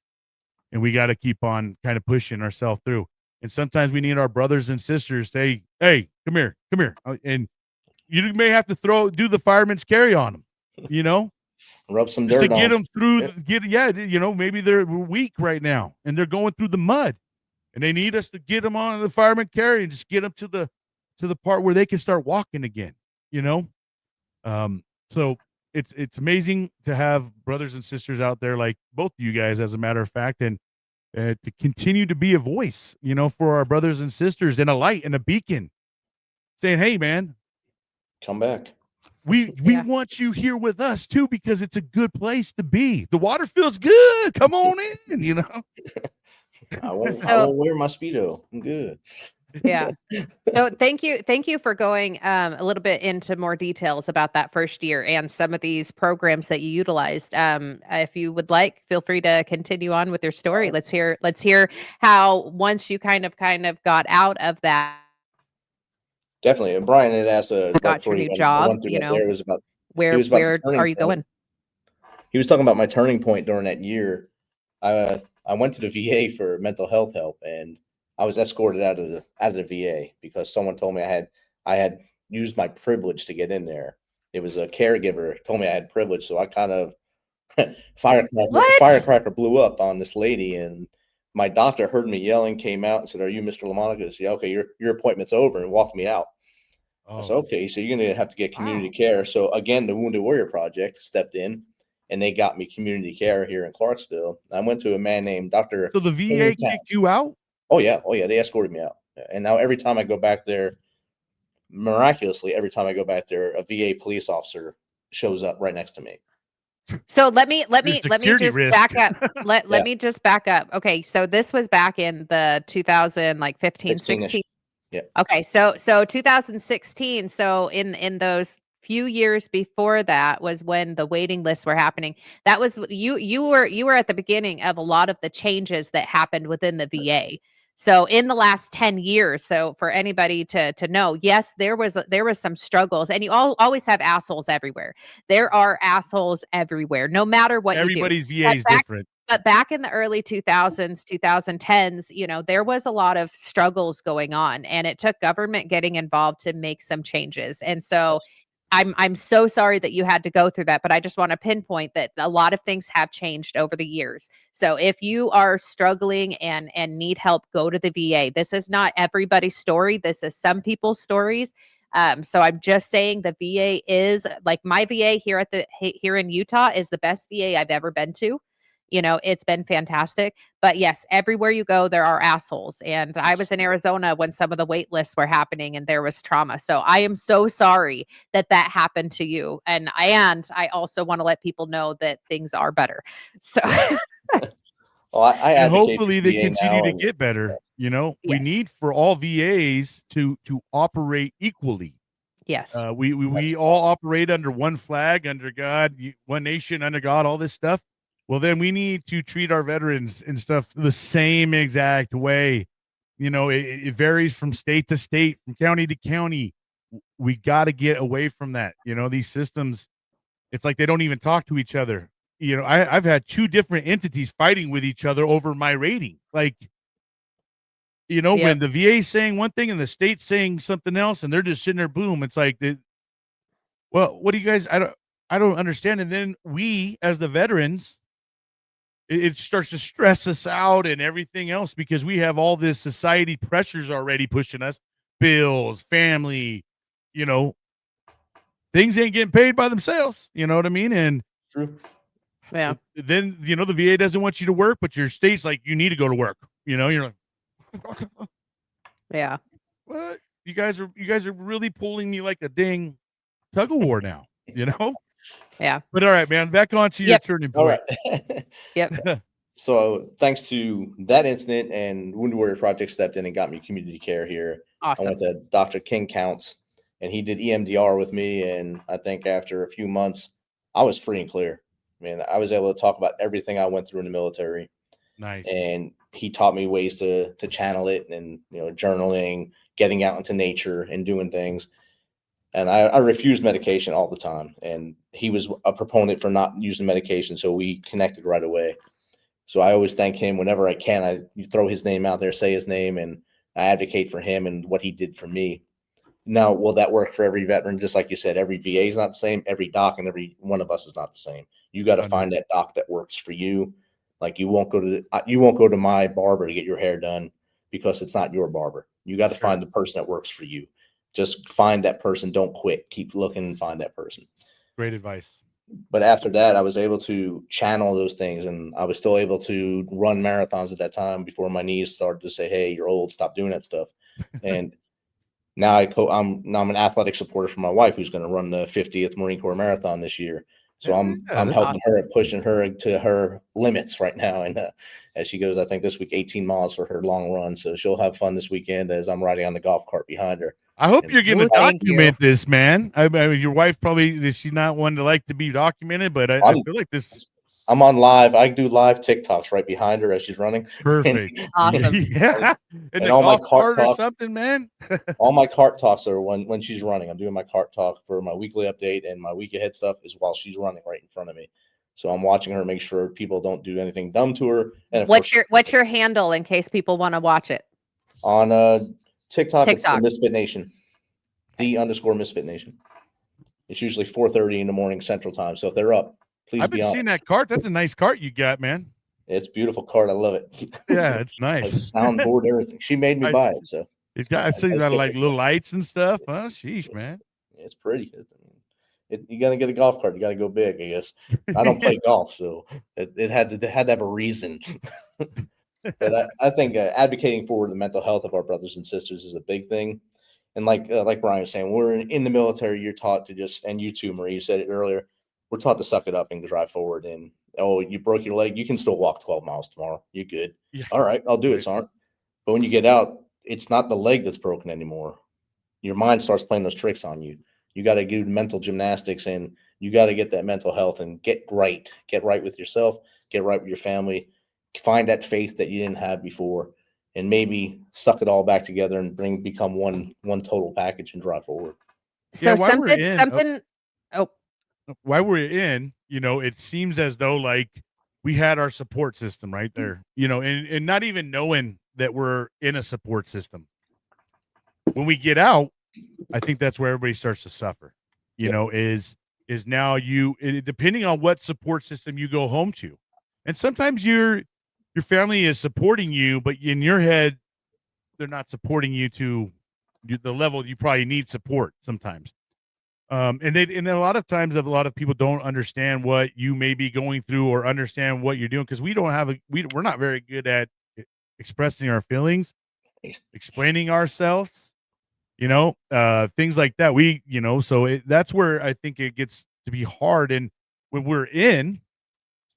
and we got to keep on kind of pushing ourselves through. And sometimes we need our brothers and sisters say, "Hey, come here," and you may have to do the fireman's carry on them, Rub some just to dirt get on. them through. Maybe they're weak right now and they're going through the mud, and they need us to get them on the fireman carry and just get them to the part where they can start walking again. So it's amazing to have brothers and sisters out there like both of you guys, as a matter of fact, and to continue to be a voice, for our brothers and sisters, and a light and a beacon, saying, "Hey, man, Come back. we Yeah. want you here with us too, because it's a good place to be. The water feels good. Come on in." I won't So- wear my Speedo. I'm good. Yeah. So thank you for going a little bit into more details about that first year and some of these programs that you utilized. If you would like, feel free to continue on with your story. Let's hear how once you kind of got out of that, Definitely. And Brian had asked right got before your he new went, job, went through that there, it was about where was about the where turning are you point. going? He was talking about my turning point during that year. I went to the VA for mental health help, and I was escorted out of the VA because someone told me I had used my privilege to get in there. It was a caregiver told me I had privilege, so I kind of What? firecracker blew up on this lady, and my doctor heard me yelling, came out and said, "Are you Mr. LaMonica?" I said, "Yeah, okay, your appointment's over," and walked me out. I said, "Okay, so you're gonna have to get community care." So again, the Wounded Warrior Project stepped in, and they got me community care here in Clarksville. I went to a man named Dr. So the VA kicked you out? Oh yeah, they escorted me out, and now every time I go back there, miraculously, every time I go back there, a VA police officer shows up right next to me. So let me security just risk. back up. Let Yeah. me just back up. Okay, so this was back in the 2015, 16-ish. 16. Yeah. Okay, so 2016. So in those few years before that was when the waiting lists were happening. That was you were at the beginning of a lot of the changes that happened within the VA. So in the last 10 years, so for anybody to know, yes, there was some struggles, and you always have assholes everywhere. There are assholes everywhere, no matter what you do. Everybody's VA But is different. But back in the early 2000s, 2010s, there was a lot of struggles going on, and it took government getting involved to make some changes. And so I'm so sorry that you had to go through that, but I just want to pinpoint that a lot of things have changed over the years. So if you are struggling and need help, go to the VA. This is not everybody's story. This is some people's stories. So I'm just saying the VA is like my VA here in Utah is the best VA I've ever been to. It's been fantastic. But yes, everywhere you go, there are assholes. And I was in Arizona when some of the wait lists were happening and there was trauma. So I am so sorry that happened to you. And I also want to let people know that things are better. So Well, I And advocate hopefully for they VA continue now, to and get better. We Yes. need for all VAs to operate equally. yes. We all operate under one flag, under God, one nation, under God, all this stuff. Well, then we need to treat our veterans and stuff the same exact way. It varies from state to state, from county to county. We got to get away from that. These systems, it's like they don't even talk to each other. I've had two different entities fighting with each other over my rating. Like, Yep. when the VA is saying one thing and the state's saying something else, and they're just sitting there, boom. It's like, well, what do you guys? I don't understand. And then we, as the veterans, it starts to stress us out and everything else because we have all this society pressures already pushing us, bills, family, things ain't getting paid by themselves. You know what I mean? And true. Yeah. then the VA doesn't want you to work, but your state's like, you need to go to work. You're like, Yeah. what? You guys are really pulling me like a dang tug of war now. Yeah. But all right, man, back onto your Yep. turning All point. right. Yep. So thanks to that incident, and Wounded Warrior Project stepped in and got me community care here. I Awesome. went to Dr. King Counts, and he did EMDR with me. And I think after a few months, I was free and clear. I mean, I was able to talk about everything I went through in the military, Nice. and he taught me ways to channel it, and journaling, getting out into nature, and doing things. And I refused medication all the time, and he was a proponent for not using medication, so we connected right away. So I always thank him whenever I can. You throw his name out there, say his name, and I advocate for him and what he did for me. Now, will that work for every veteran? Just like you said, every VA is not the same. Every doc and every one of us is not the same. You got to Under- find that doc that works for you. Like you won't go to my barber to get your hair done because it's not your barber. You got to Sure. find the person that works for you. Just find that person. Don't quit. Keep looking and find that person. Great advice. But after that, I was able to channel those things, and I was still able to run marathons at that time before my knees started to say, "Hey, you're old. Stop doing that stuff." And now I'm an athletic supporter for my wife, who's going to run the 50th Marine Corps Marathon this year. So Yeah, I'm that's helping awesome. her, pushing her to her limits right now. And as she goes, I think this week 18 miles for her long run. So she'll have fun this weekend as I'm riding on the golf cart behind her. I hope And you're going to Ooh, thank you. document this, man. I mean, your wife probably is she not one to like to be documented, but I I'm feel like this I'm on live. I do live TikToks right behind her as she's running. And, perfect. Awesome. Yeah, in and the all my golf cart cart or talks, something, man. all my cart talks are when she's running. I'm doing my cart talk for my weekly update, and my week ahead stuff is while she's running right in front of me. So I'm watching her, make sure people don't do anything dumb to her. And of course, What's your handle in case people want to watch it? on TikTok, it's the TikTok. MisFitNation, Okay. _MisFitNation. It's usually 4:30 in the morning Central Time. So if they're up, please I've been be on seeing it. that cart. That's a nice cart you got, man. It's a beautiful cart. I love it. Yeah, it's A nice. soundboard, everything. She made me I buy s- it, so I see I you just got get like the little lights and stuff. Oh, sheesh, man. it's pretty. You got to get a golf cart. You got to go big, I guess. I don't play golf, so it had to have a reason. But I think advocating for the mental health of our brothers and sisters is a big thing. And like Brian was saying, we're in the military. You're taught to just, and you too, Marie, you said it earlier. We're taught to suck it up and drive forward. And oh, you broke your leg, you can still walk 12 miles tomorrow. You're good. Yeah, All right, I'll do it, right. Sarn. But when you get out, it's not the leg that's broken anymore. Your mind starts playing those tricks on you. You got to do mental gymnastics, and you got to get that mental health and get right. Get right with yourself, get right with your family, find that faith that you didn't have before, and maybe suck it all back together and become one total package and drive forward. Yeah, So something oh, while we're in, it seems as though like we had our support system right there, and not even knowing that we're in a support system. When we get out, I think that's where everybody starts to suffer. Yep. Is now depending on what support system you go home to, and sometimes your family is supporting you, but in your head they're not supporting you to the level you probably need support sometimes. And a lot of times, a lot of people don't understand what you may be going through or understand what you're doing because we're not very good at expressing our feelings, explaining ourselves, things like that. That's where I think it gets to be hard. And when we're in,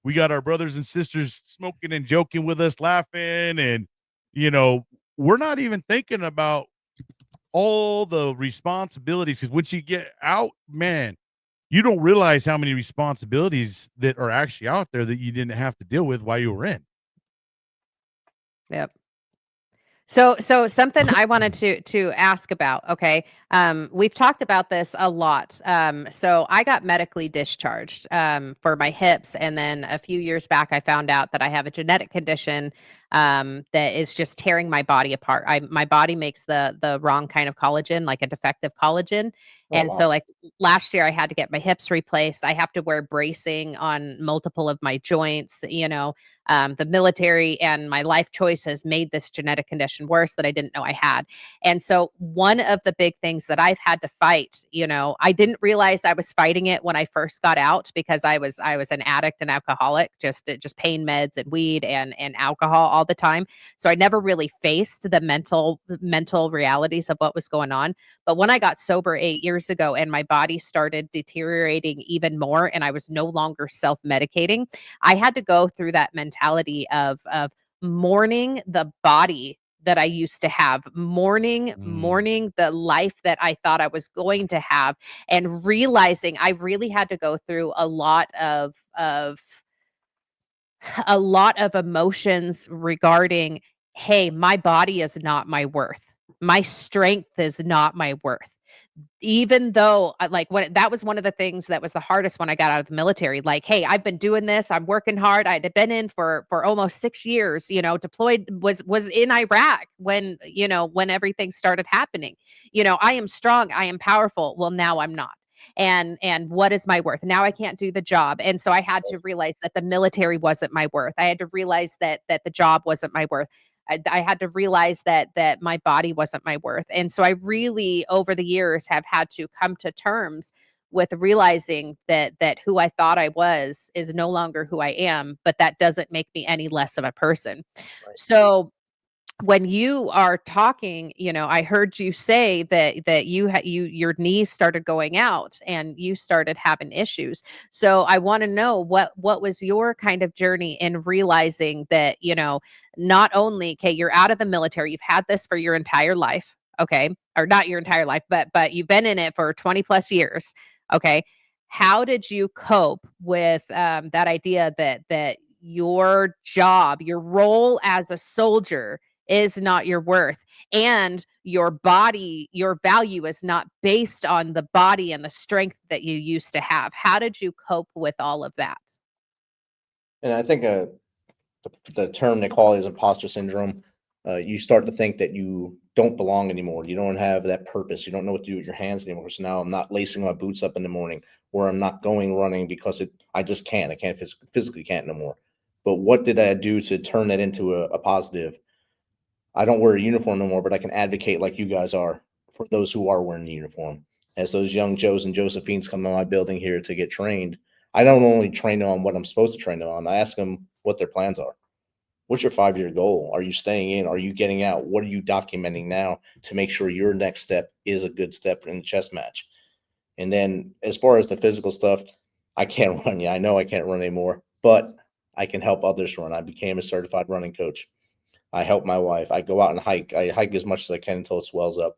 we got our brothers and sisters smoking and joking with us, laughing, and you know, we're not even thinking about all the responsibilities because once you get out, man, you don't realize how many responsibilities that are actually out there that you didn't have to deal with while you were in. yep. So something I wanted to ask about, okay? We've talked about this a lot. So I got medically discharged for my hips, and then a few years back, I found out that I have a genetic condition that is just tearing my body apart. My body makes the wrong kind of collagen, like a defective collagen, Oh, and so wow. like last year, I had to get my hips replaced. I have to wear bracing on multiple of my joints. The military and my life choices made this genetic condition worse that I didn't know I had. And so one of the big things that I've had to fight, I didn't realize I was fighting it when I first got out because I was an addict and alcoholic, just pain meds and weed and alcohol all the time. So I never really faced the mental realities of what was going on. But when I got sober 8 years years ago and my body started deteriorating even more and I was no longer self-medicating, I had to go through that mentality of mourning the body that I used to have, mourning the life that I thought I was going to have, and realizing I really had to go through a lot of emotions regarding, hey, my body is not my worth. My strength is not my worth. Even though like when that was one of the things that was the hardest when I got out of the military. Like, hey, I've been doing this. I'm working hard. I'd been in for almost 6 years, deployed, was in Iraq when everything started happening. I am strong. I am powerful. Well, now I'm not. And what is my worth? Now I can't do the job. And so I had to realize that the military wasn't my worth. I had to realize that the job wasn't my worth. I had to realize that my body wasn't my worth. And so I really over the years have had to come to terms with realizing that who I thought I was is no longer who I am, but that doesn't make me any less of a person. Right. So when you are talking, I heard you say that your knees started going out and you started having issues. So I want to know what was your kind of journey in realizing that, not only, okay, you're out of the military, you've had this for your entire life, okay, or not your entire life, but you've been in it for 20 plus years, okay. How did you cope with that idea that your job, your role as a soldier is not your worth, and your body, your value is not based on the body and the strength that you used to have? How did you cope with all of that? And I think the term they call is imposter syndrome. You start to think that you don't belong anymore. You don't have that purpose. You don't know what to do with your hands anymore. So now I'm not lacing my boots up in the morning, or I'm not going running because I just can't. I can't physically can't no more. But what did I do to turn that into a positive? I don't wear a uniform no more, but I can advocate like you guys are for those who are wearing the uniform. As those young Joes and Josephines come to my building here to get trained, I don't only train them on what I'm supposed to train them on. I ask them what their plans are. What's your 5-year goal? Are you staying in? Are you getting out? What are you documenting now to make sure your next step is a good step in the chess match? And then as far as the physical stuff, I can't run. Yeah, I know I can't run anymore, but I can help others run. I became a certified running coach. I help my wife. I go out and hike. I hike as much as I can until it swells up.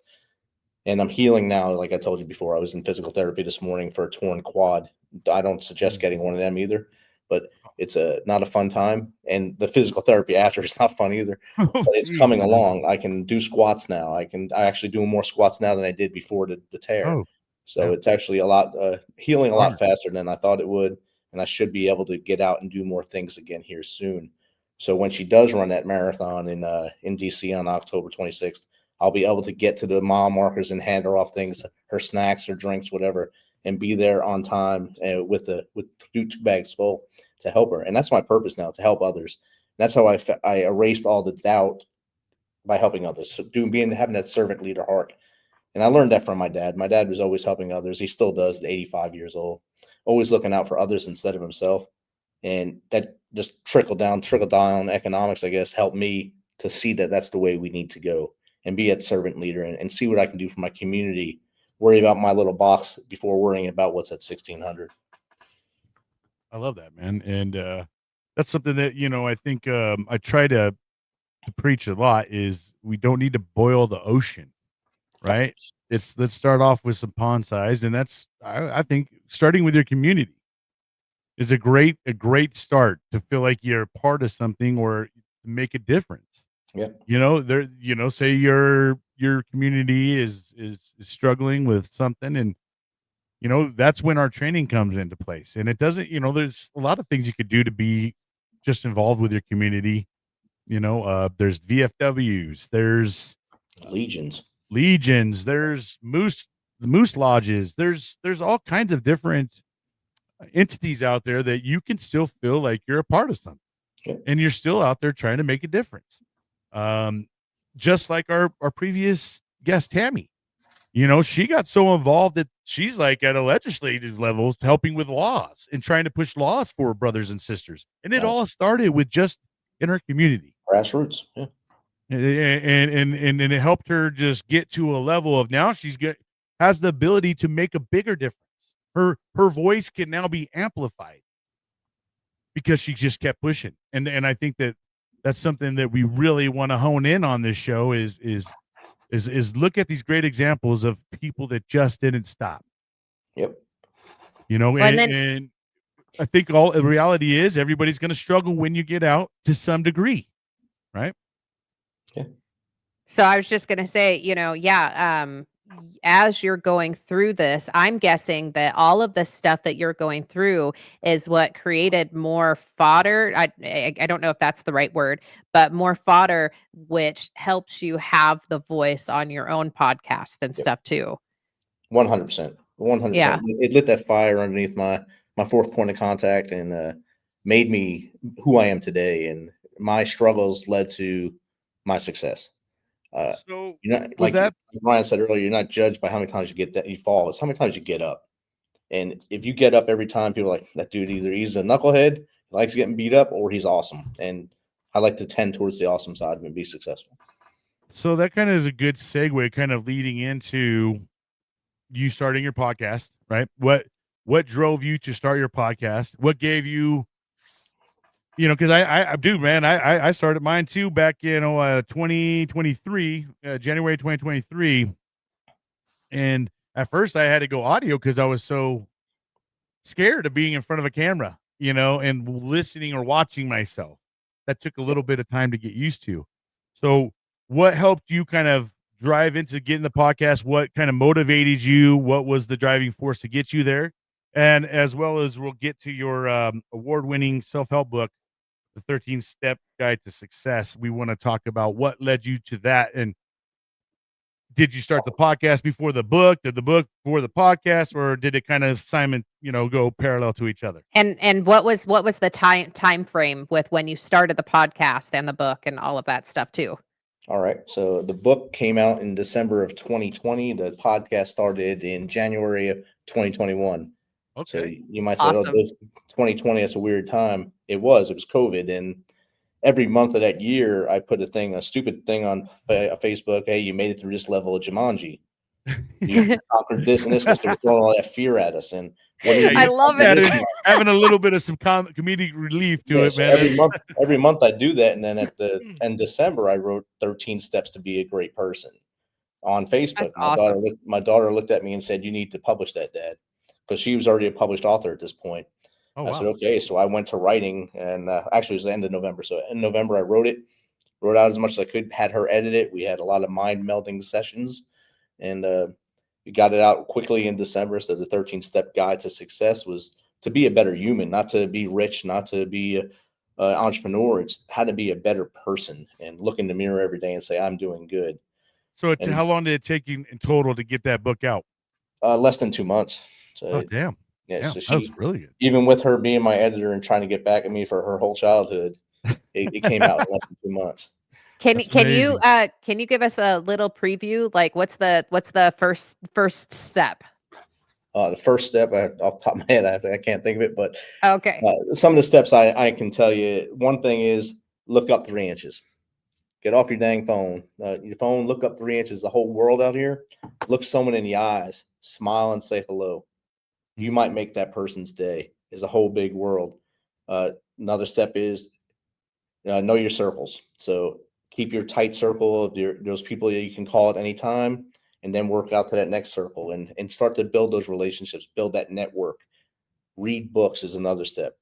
And I'm healing now. Like I told you before, I was in physical therapy this morning for a torn quad. I don't suggest getting one of them either, but it's not a fun time. And the physical therapy after is not fun either. Oh, But it's geez, coming man. along. I can do squats now. I actually do more squats now than I did before the tear. Oh, So yeah. it's actually a lot healing a lot Honor. faster than I thought it would. And I should be able to get out and do more things again here soon. So when she does run that marathon in DC on October 26th, I'll be able to get to the mile markers and hand her off things, her snacks, her drinks, whatever, and be there on time with 2 bags full to help her. And that's my purpose now, to help others. And that's how I erased all the doubt by helping others. So having that servant leader heart. And I learned that from my dad. My dad was always helping others. He still does at 85 years old, always looking out for others instead of himself. And that just trickle down economics, I guess, helped me to see that that's the way we need to go and be a servant leader and see what I can do for my community. Worry about my little box before worrying about what's at 1600. I love that, man. And that's something that, I think I try to preach a lot is we don't need to boil the ocean, right? Let's start off with some pond size. And that's, I think starting with your community is a great start to feel like you're a part of something or make a difference. Yeah. Say your community is struggling with something, and that's when our training comes into place. And it doesn't, there's a lot of things you could do to be just involved with your community. There's VFWs, there's Legions. there's the moose lodges, there's all kinds of different entities out there that you can still feel like you're a part of something. Okay. And you're still out there trying to make a difference. Just like our previous guest, Tammy, she got so involved that she's like at a legislative level helping with laws and trying to push laws for her brothers and sisters. And it all started with just in her community. Grassroots. Yeah. And it helped her just get to a level of now she's good. has the ability to make a bigger difference. Her voice can now be amplified because she just kept pushing. And I think that that's something that we really want to hone in on this show is look at these great examples of people that just didn't stop. Yep. You know, Well, and then and I think all the reality is everybody's going to struggle when you get out to some degree, right? Yeah. so I was just gonna say, as you're going through this, I'm guessing that all of the stuff that you're going through is what created more fodder. I don't know if that's the right word, but more fodder, which helps you have the voice on your own podcast and Yep. stuff too. 100%. 100%. Yeah. It lit that fire underneath my fourth point of contact and made me who I am today. And my struggles led to my success. So You're not with that, like Ryan said earlier, you're not judged by how many times you fall. It's how many times you get up. And if you get up every time, people are like, that dude either he's a knucklehead, he likes getting beat up, or he's awesome. And I like to tend towards the awesome side and be successful. so that kind of is a good segue, kind of leading into you starting your podcast, right? What drove you to start your podcast? What gave you, because I do, man, I started mine too back in 2023, January 2023, and at first I had to go audio because I was so scared of being in front of a camera, and listening or watching myself. That took a little bit of time to get used to. So, what helped you kind of drive into getting the podcast? What kind of motivated you? What was the driving force to get you there? And as well as we'll get to your award-winning self-help book, The 13-Step Guide to Success. We want to talk about what led you to that, and did you start the podcast before the book? Did the book before the podcast, or did it kind of go parallel to each other? And what was the time frame with when you started the podcast and the book and all of that stuff too? All right. So the book came out in December of 2020. The podcast started in January of 2021. So Okay. you might say, Awesome. 2020, that's a weird time. It was COVID. And every month of that year, I put a stupid thing on Facebook. Hey, you made it through this level of Jumanji. You conquered this and this because they were throwing all that fear at us. And what do I love it. Having a little bit of some comedic relief to it, so man. every month I do that. And then at the end December, I wrote 13 steps to be a great person on Facebook. That's awesome. My daughter looked at me and said, "You need to publish that, Dad," because she was already a published author at this point. Oh, I wow. said, "Okay." So I went to writing, and actually it was the end of November. So in November, I wrote out as much as I could, had her edit it. We had a lot of mind melding sessions, and we got it out quickly in December. So the 13-step guide to success was to be a better human, not to be rich, not to be an entrepreneur. It's how to be a better person and look in the mirror every day and say, "I'm doing good." So, And how long did it take you in total to get that book out? less than 2 months. So Oh, damn. yeah, Yeah, so that was really good. even with her being my editor and trying to get back at me for her whole childhood, it came out in less than 2 months. Can That's can you amazing. can you give us a little preview? Like what's the first step? The first step, off the top of my head, I can't think of it, but Okay. some of the steps I can tell you. One thing is look up 3 inches. Get off your dang phone. Your phone, look up 3 inches. The whole world out here. Look someone in the eyes, smile and say hello. You might make that person's day. Is a whole big world. Another step is know your circles. So keep your tight circle of those people that you can call at any time, and then work out to that next circle and start to build those relationships, build that network. Read books is another step.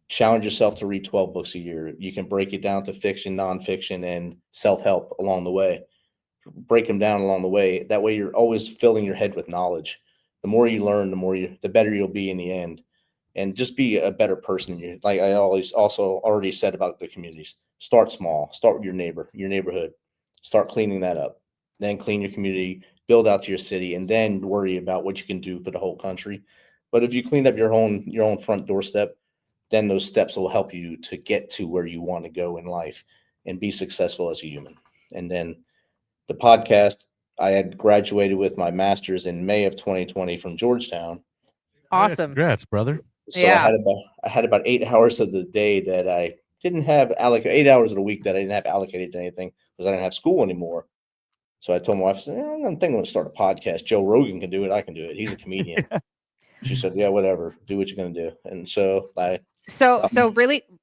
Challenge yourself to read 12 books a year. You can break it down to fiction, nonfiction, and self-help along the way. Break them down along the way. That way you're always filling your head with knowledge. The more you learn, the better you'll be in the end. And just be a better person. Like I always also already said about the communities. Start small. Start with your neighborhood. Start cleaning that up. Then clean your community, build out to your city, and then worry about what you can do for the whole country. But if you clean up your own front doorstep, then those steps will help you to get to where you want to go in life and be successful as a human. And then the podcast, I had graduated with my master's in May of 2020 from Georgetown. Oh, yeah, Awesome. congrats, brother. So Yeah. I had about 8 hours of the day that I didn't have allocated, 8 hours of the week that I didn't have allocated to anything because I didn't have school anymore. So I told my wife, I said, I'm thinking I'm going to start a podcast. Joe Rogan can do it. I can do it. He's a comedian. She said, yeah, whatever. Do what you're going to do. And so So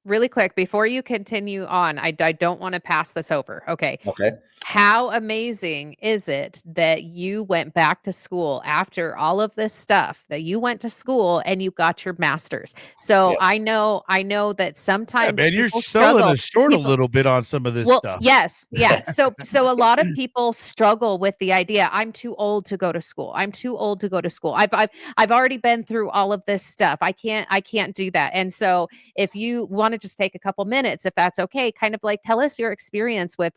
really quick before you continue on, I don't want to pass this over. Okay. okay. How amazing is it that you went back to school after all of this stuff, that you went to school and you got your master's? So Yeah. I know that Yeah, sometimes man, you're people selling struggle. us short a People, little bit on some of this well, stuff. yes, yeah. So a lot of people struggle with the idea, I'm too old to go to school. I'm too old to go to school. I've already been through all of this stuff. I can't do that. And so if you want to just take a couple minutes, if that's okay, kind of like tell us your experience with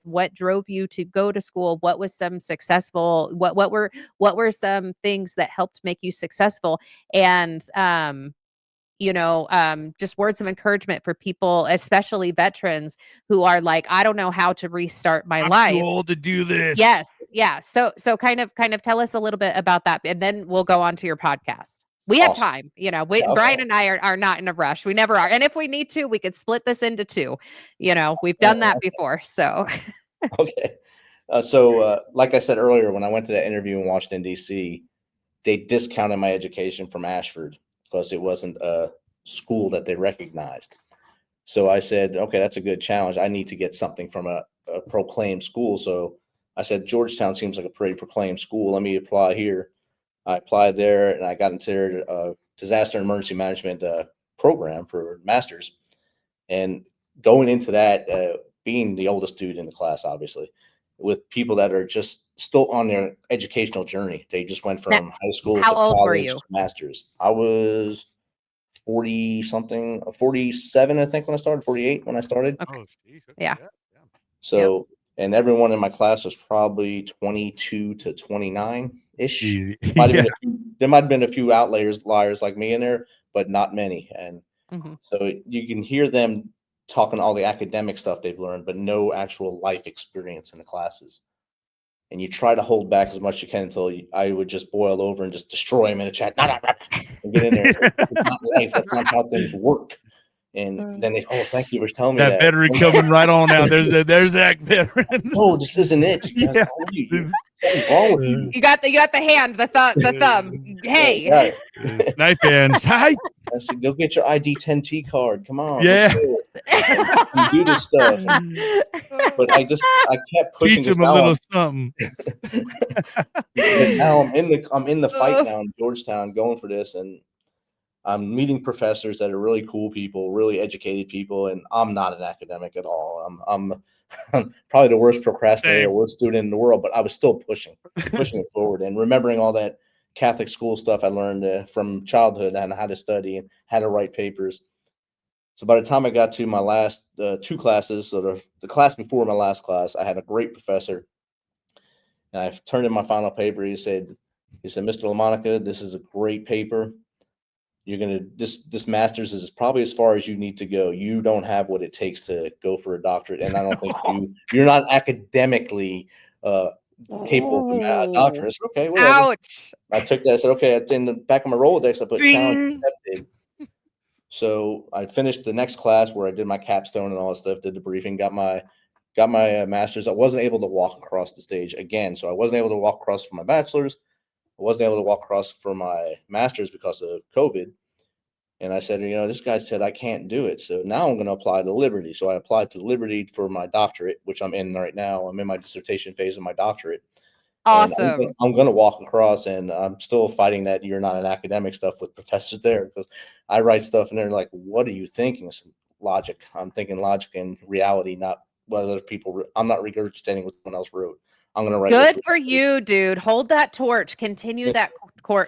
what drove you to go to school, what was some successful, what were some things that helped make you successful, and just words of encouragement for people, especially veterans who are like, I don't know how to restart my I'm too life. old to do this. Yes. Yeah. So kind of tell us a little bit about that, and then we'll go on to your podcast. We have Awesome. time, Okay. Bryan and I are not in a rush. We never are. And if we need to, we could split this into two. We've done that before. So Okay. Like I said earlier, when I went to that interview in Washington, D.C., they discounted my education from Ashford because it wasn't a school that they recognized. So I said, okay, that's a good challenge. I need to get something from a proclaimed school. So I said, Georgetown seems like a pretty proclaimed school. Let me apply here. I applied there and I got into their disaster and emergency management program for master's. And going into that, being the oldest dude in the class, obviously, with people that are just still on their educational journey. They just went now, from high school how to old were college you? to master's. I was 40 something, 47, I think, when I started, 48 when I started. Okay. Oh, geez. Okay. Yeah. So, and everyone in my class was probably 22 to 29 ish. Easy. There might have been a few outliers, liars like me in there, but not many. And Mhm. so you can hear them talking all the academic stuff they've learned, but no actual life experience in the classes. And you try to hold back as much as you can until I would just boil over and just destroy them in a chat. And get in there. It's not life. That's not how things work. And then thank you for telling me That that. veteran coming right on out. There's that veteran. Oh, this isn't it. You guys, Yeah. something's wrong with you. You got the hand, the thumb. Hey. Right. Knife hands. Hi. I said, go get your ID 10T card. Come on. Yeah. Let's do it. And do this stuff. But I kept pushing. Teach him a little something. But now I'm in the fight now in Georgetown going for this, and I'm meeting professors that are really cool people, really educated people, and I'm not an academic at all. I'm probably the worst procrastinator, worst student in the world, but I was still pushing it forward and remembering all that Catholic school stuff I learned from childhood and how to study and how to write papers. So by the time I got to my last 2 classes, so the class before my last class, I had a great professor, and I turned in my final paper. He said, Mr. LaMonica, this is a great paper. You're gonna this master's is probably as far as you need to go. You don't have what it takes to go for a doctorate, and I don't think you're not academically capable of a doctorate. Okay, whatever. Ouch. I took that. I said, okay. In the back of my Rolodex, I put challenge accepted. So I finished the next class where I did my capstone and all that stuff. Did the briefing. Got my master's. I wasn't able to walk across the stage again, so I wasn't able to walk across for my bachelor's. I wasn't able to walk across for my master's because of COVID. And I said, this guy said I can't do it. So now I'm going to apply to Liberty. So I applied to Liberty for my doctorate, which I'm in right now. I'm in my dissertation phase of my doctorate. Awesome. And I'm going to walk across, and I'm still fighting that you're not an academic stuff with professors there, because I write stuff and they're like, what are you thinking? It's logic. I'm thinking logic and reality, not what other people. I'm not regurgitating what someone else wrote. I'm going to write. Good for you, dude. Hold that torch. Continue that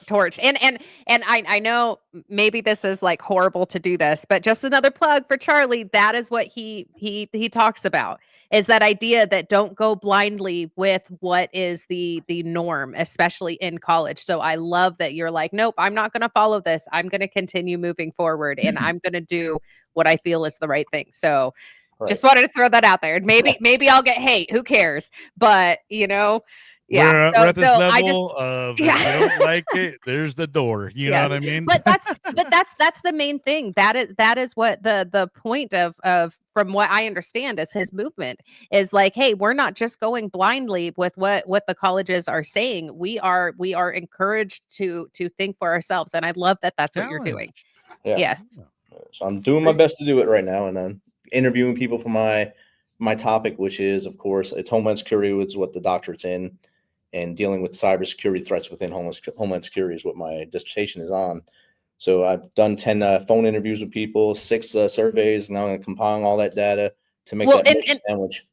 torch. And I know maybe this is like horrible to do this, but just another plug for Charlie. That is what he talks about, is that idea that don't go blindly with what is the norm, especially in college. So I love that you're like, nope, I'm not going to follow this. I'm going to continue moving forward, and I'm going to do what I feel is the right thing. So just wanted to throw that out there. Maybe I'll get hate. Who cares? But Yeah. We're at this So I just level of if you yeah. don't like it, there's the door. You know Yes. what I mean? But that's the main thing. That is what the point of from what I understand is his movement is like, hey, we're not just going blindly with what the colleges are saying. We are encouraged to think for ourselves, and I love that that's what you're doing. Challenge. Yeah. Yes. So I'm doing my best to do it right now, and I'm interviewing people for my topic, which is, of course, it's Homeland Security, which is what the doctorate's in, and dealing with cybersecurity threats within Homeland Security is what my dissertation is on. So I've done 10 phone interviews with people, 6 surveys, and now I'm going to compile all that data to make Well, that and sandwich.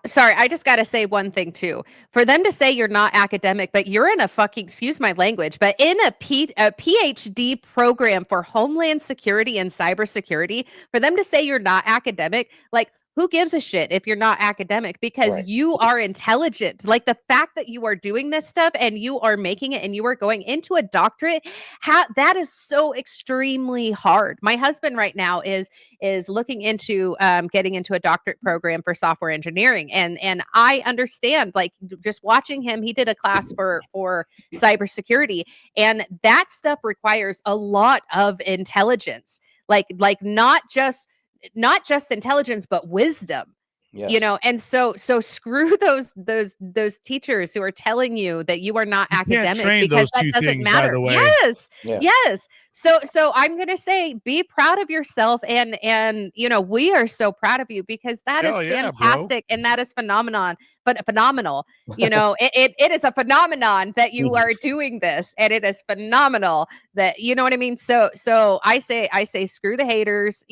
sorry, I just got to say one thing too. For them to say you're not academic, but you're in a fucking, excuse my language, but in a PhD program for Homeland Security and cybersecurity, for them to say you're not academic, like, who gives a shit if you're not academic? Because Right. you are intelligent. Like the fact that you are doing this stuff and you are making it and you are going into a doctorate, that is so extremely hard. My husband right now is looking into getting into a doctorate program for software engineering, and I understand, like, just watching him. He did a class for cybersecurity, and that stuff requires a lot of intelligence, like not just intelligence but wisdom. Yes. And so screw those teachers who are telling you that you are not You can't academic, train because those that 2 doesn't things, by matter. the way. Yes. Yeah. Yes. So I'm going to say, be proud of yourself, and we are so proud of you, because that is Hell yeah, bro. fantastic, and that is phenomenal. It is a phenomenon that you are doing this, and it is phenomenal that, you know what I mean? So I say screw the haters.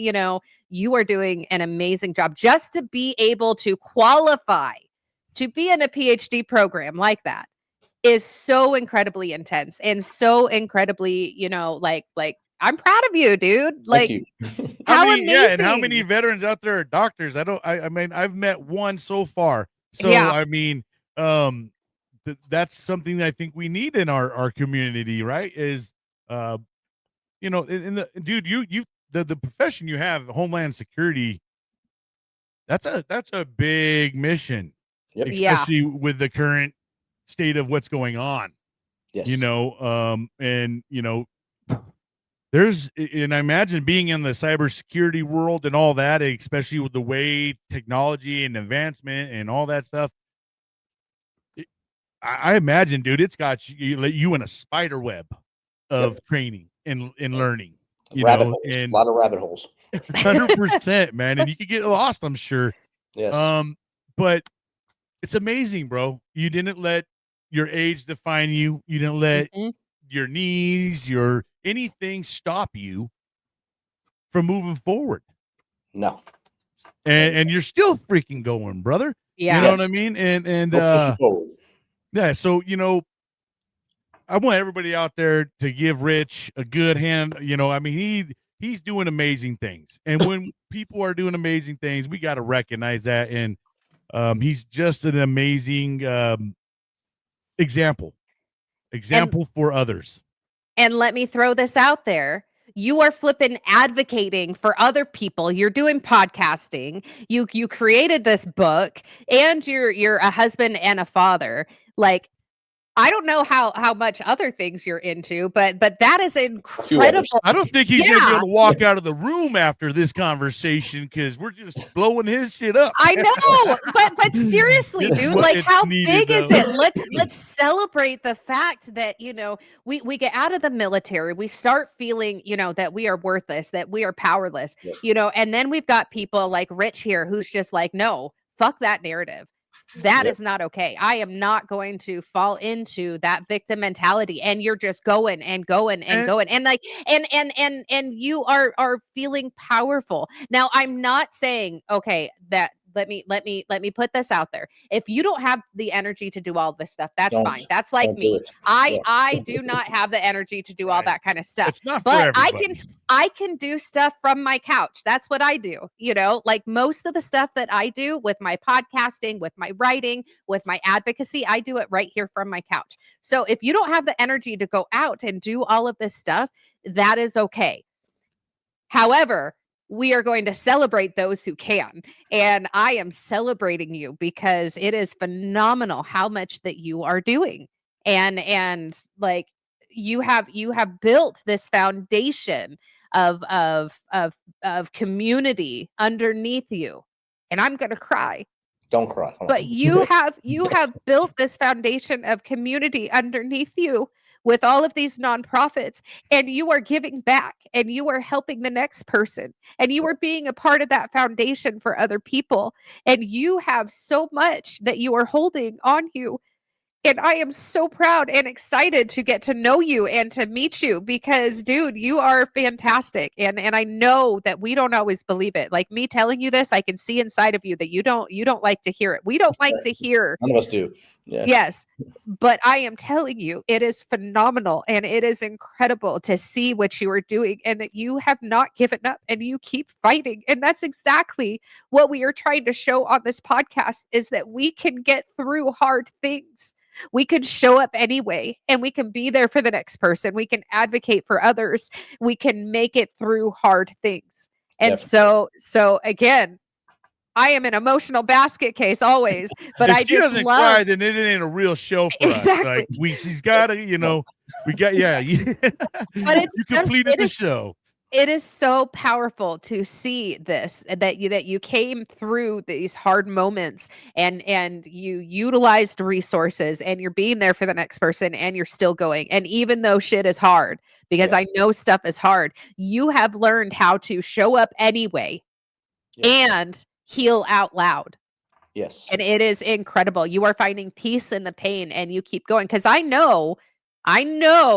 You are doing an amazing job just to be able to qualify to be in a PhD program like that is so incredibly intense and so incredibly, like I'm proud of you, dude. Thank Like, you. How how many and how many amazing. veterans out there are doctors? I mean, I've met one so far. So, Yeah. I mean, um, that's something that I think we need in our community, right? Is, uh, in the dude, the profession you have, Homeland Security, that's a big mission, Yep. Yeah. especially with the current state of what's going on, Yes. and, and I imagine being in the cybersecurity world and all that, especially with the way technology and advancement and all that stuff, I imagine, dude, it's got you in a spider web Yep. of training and learning, Rabbit holes. A and lot of rabbit holes. 100%, man, and you could get lost, I'm sure. Yes. But it's amazing, bro. You didn't let your age define you. You didn't let Mhm. your knees, your anything stop you from moving forward. No. And you're still freaking going, brother. You Yeah. know what I Yes. mean? And Still pushing forward. yeah, so I want everybody out there to give Rich a good hand. I mean, he's doing amazing things. And when people are doing amazing things, we got to recognize that. And he's just an amazing example And for others. And let me throw this out there. You are flipping advocating for other people. You're doing podcasting. You created this book, and you're a husband and a father. Like, I don't know how much other things you're into, but that is A few others. incredible. I don't think he's gonna be Yeah, able to walk out of the room after this conversation because we're just blowing his shit up. I know, but seriously, It's dude, what like, it's how needed big is though. it? Let's celebrate the fact that, we get out of the military, we start feeling, that we are worthless, that we are powerless, Yep. and then we've got people like Rich here who's just like, no, fuck that narrative. That Yep. is not okay. I am not going to fall into that victim mentality. And you're just going and going and And going. And like, and you are feeling powerful. Now, I'm not saying, okay, that let me put this out there. If you don't have the energy to do all this stuff, that's Don't fine. That's like don't do me. it. I Yeah. I do not have the energy to do all right. that kind of stuff. It's not for But everybody. I can do stuff from my couch. That's what I do. Like most of the stuff that I do with my podcasting, with my writing, with my advocacy, I do it right here from my couch. So if you don't have the energy to go out and do all of this stuff, that is okay. However, we are going to celebrate those who can. And I am celebrating you because it is phenomenal how much that you are doing. And like you have built this foundation of community underneath you. And I'm going to cry. Don't cry. But you have built this foundation of community underneath you with all of these nonprofits, and you are giving back, and you are helping the next person, and you are being a part of that foundation for other people, and you have so much that you are holding on you. And I am so proud and excited to get to know you and to meet you because, dude, you are fantastic. And I know that we don't always believe it. Like me telling you this, I can see inside of you that you don't like to hear it. We don't like to hear. None of us do. Yeah. Yes. But I am telling you, it is phenomenal and it is incredible to see what you are doing and that you have not given up and you keep fighting. And that's exactly what we are trying to show on this podcast is that we can get through hard things. We can show up anyway and we can be there for the next person. We can advocate for others. We can make it through hard things. And so again, I am an emotional basket case always, but If I she just doesn't cry, love then it ain't a real show for us. exactly. Like she's got to, we got, yeah. But it's You just completed the show. it is so powerful to see this that you came through these hard moments and you utilized resources and you're being there for the next person and you're still going. And even though shit is hard, because Yeah. I know stuff is hard, you have learned how to show up anyway and heal out loud. Yes. And it is incredible. You are finding peace in the pain and you keep going. Cause I know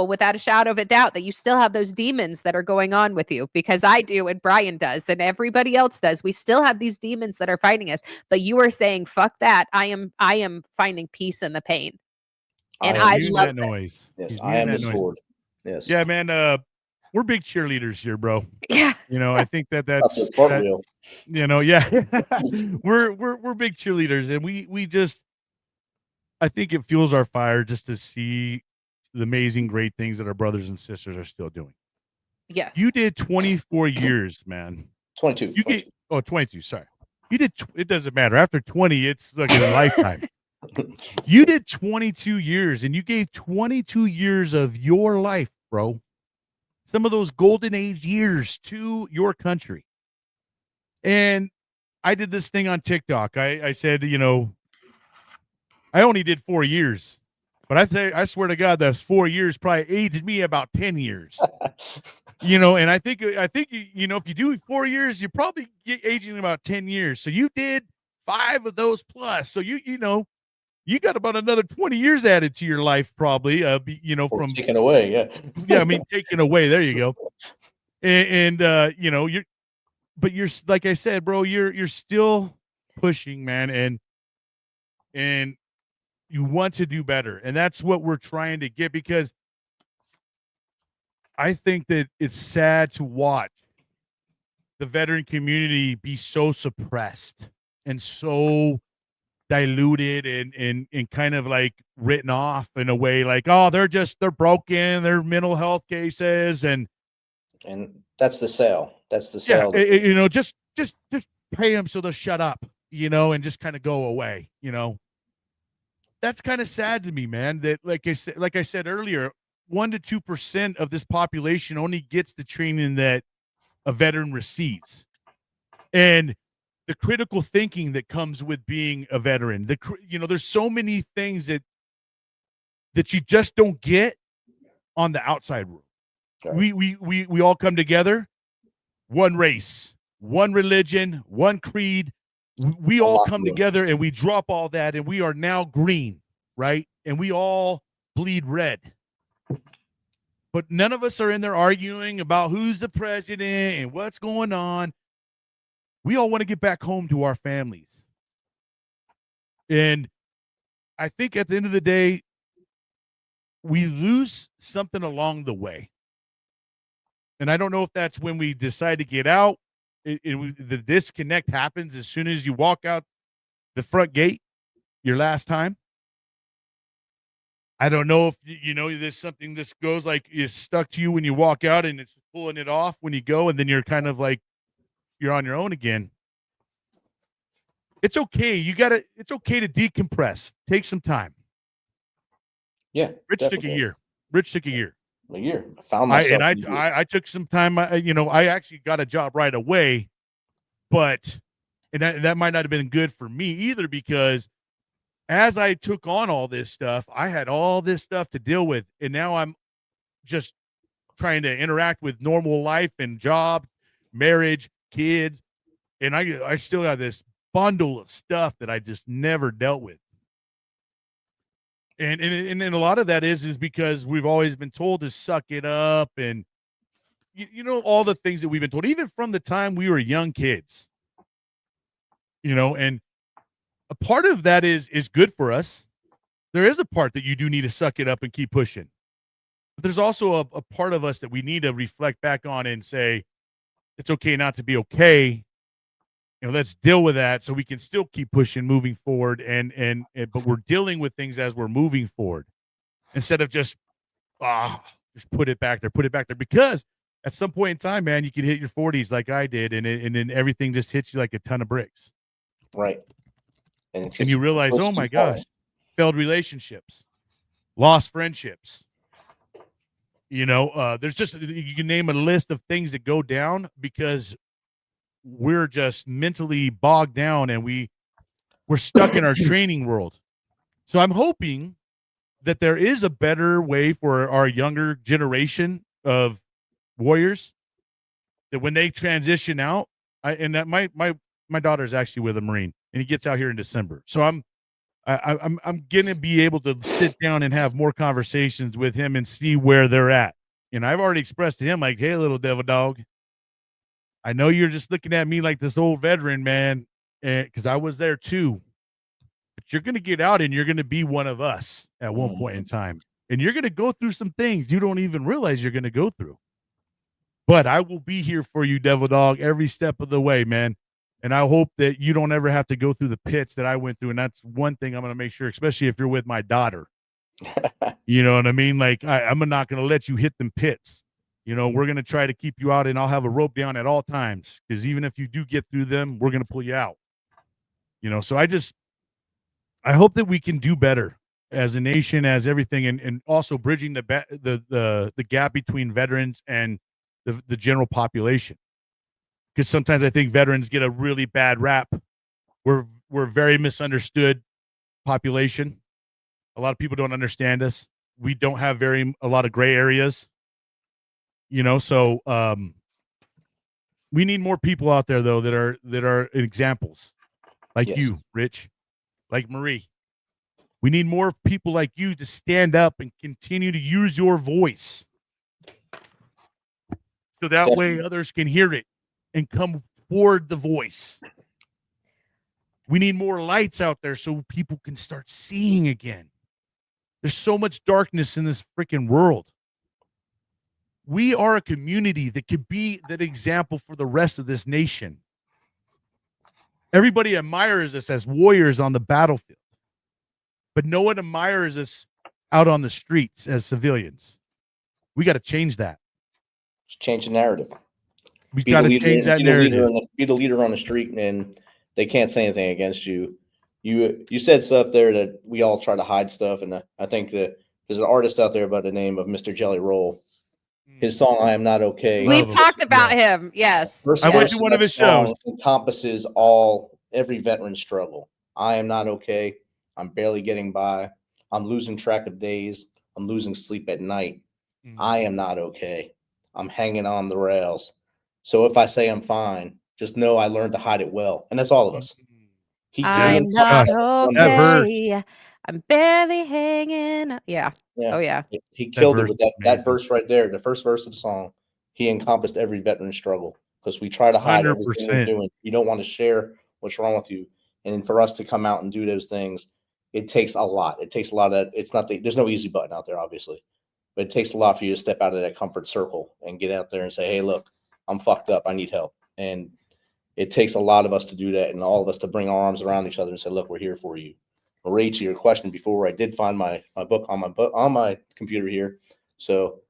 without a shadow of a doubt that you still have those demons that are going on with you because I do and Bryan does and everybody else does. We still have these demons that are fighting us, but you are saying, fuck that. I am finding peace in the pain. And He's I muting love that this. noise. Yes. He's I am muting the that noise. sword. Yes. Yeah, man. We're big cheerleaders here, bro. Yeah. I think That's that's a cartwheel. yeah. we're big cheerleaders, and we just, I think it fuels our fire just to see the amazing, great things that our brothers and sisters are still doing. Yes. You did 24 years, man. 22. You get 22. Sorry, you did. It doesn't matter. After 20, it's like a lifetime. You did 22 years, and you gave 22 years of your life, bro. Some of those golden age years to your country. And I did this thing on TikTok. I said, I only did 4 years, but I swear to God, those 4 years probably aged me about 10 years. And I think if you do 4 years, you're probably aging about 10 years. So you did 5 of those plus. So you got about another 20 years added to your life, probably. Or From taken away. Yeah. yeah, I mean, taken away. There you go. And you're like I said, bro, you're still pushing, man, and you want to do better, and that's what we're trying to get because I think that it's sad to watch the veteran community be so suppressed and so diluted and kind of like written off in a way like, oh, they're broken, they're mental health cases, and that's the sale. That's the yeah, sale. just pay them so they'll shut up, and just kind of go away. That's kind of sad to me, man. That like I said earlier, 1% to 2% of this population only gets the training that a veteran receives, and the critical thinking that comes with being a veteran. There's so many things that you just don't get on the outside world. Right. We all come together, one race, one religion, one creed. We all come together and we drop all that, and we are now green, right? And we all bleed red. But none of us are in there arguing about who's the president and what's going on. We all want to get back home to our families. And I think at the end of the day, we lose something along the way. And I don't know if that's when we decide to get out. The disconnect happens as soon as you walk out the front gate your last time. I don't know if there's something that goes like is stuck to you when you walk out and it's pulling it off when you go, and then you're kind of like you're on your own again, it's okay. It's okay to decompress. Take some time. Yeah, Rich took a definitely. year. Rich took a year. A year. I found myself. I took some time. I actually got a job right away, but that might not have been good for me either, because as I took on all this stuff, I had all this stuff to deal with, and now I'm just trying to interact with normal life and job, marriage, kids, and I still got this bundle of stuff that I just never dealt with. And a lot of that is because we've always been told to suck it up, and all the things that we've been told, even from the time we were young kids. And a part of that is good for us. There is a part that you do need to suck it up and keep pushing. But there's also a part of us that we need to reflect back on and say, it's okay not to be okay. Let's deal with that so we can still keep pushing, moving forward, but we're dealing with things as we're moving forward, instead of just put it back there, because at some point in time, man, you can hit your 40s like I did, and then everything just hits you like a ton of bricks. Right. And you realize, oh my gosh, failed relationships, lost friendships. There's just, you can name a list of things that go down because we're just mentally bogged down, and we're stuck in our training world. So I'm hoping that there is a better way for our younger generation of warriors, that when they transition out, my daughter's actually with a Marine, and he gets out here in December. So I'm gonna be able to sit down and have more conversations with him and see where they're at. And I've already expressed to him, like, hey, little devil dog, I know you're just looking at me like this old veteran, man, because I was there too. But you're going to get out, and you're going to be one of us at one point in time. And you're going to go through some things you don't even realize you're going to go through. But I will be here for you, devil dog, every step of the way, man. And I hope that you don't ever have to go through the pits that I went through. And that's one thing I'm going to make sure, especially if you're with my daughter. You know what I mean? Like, I'm not going to let you hit them pits. We're going to try to keep you out, and I'll have a rope down at all times, because even if you do get through them, we're going to pull you out. So I hope that we can do better as a nation, as everything, and also bridging the gap between veterans and the general population. Because sometimes I think veterans get a really bad rap. We're very misunderstood population. A lot of people don't understand us. We don't have a lot of gray areas. So we need more people out there, though, that are examples, like you, Rich, like Marie. We need more people like you to stand up and continue to use your voice, so that way others can hear it and come toward the voice. We need more lights out there so people can start seeing again. There's so much darkness in this freaking world. We are a community that could be that example for the rest of this nation. Everybody admires us as warriors on the battlefield, but no one admires us out on the streets as civilians. We got to change that. Just change the narrative. We got to change that narrative. Be the leader on the street, and they can't say anything against you. You said stuff there that we all try to hide stuff, and I think that there's an artist out there by the name of Mr. Jelly Roll. His song "I Am Not Okay." We've talked about him. Yes, I went to one of his shows. Encompasses every veteran struggle. I am not okay. I'm barely getting by. I'm losing track of days. I'm losing sleep at night. I am not okay. I'm hanging on the rails. So if I say I'm fine, just know I learned to hide it well. And that's all of us. I'm not okay. I'm barely hanging. Yeah. Oh, yeah. He killed it with that verse right there. The first verse of the song. He encompassed every veteran struggle, because we try to hide everything we're doing. You don't want to share what's wrong with you. And for us to come out and do those things, it takes a lot. It takes a lot of, there's no easy button out there, obviously, but it takes a lot for you to step out of that comfort circle and get out there and say, hey, look, I'm fucked up. I need help. And it takes a lot of us to do that, and all of us to bring our arms around each other and say, look, we're here for you. Marie, to your question before, I did find my book on my computer here. So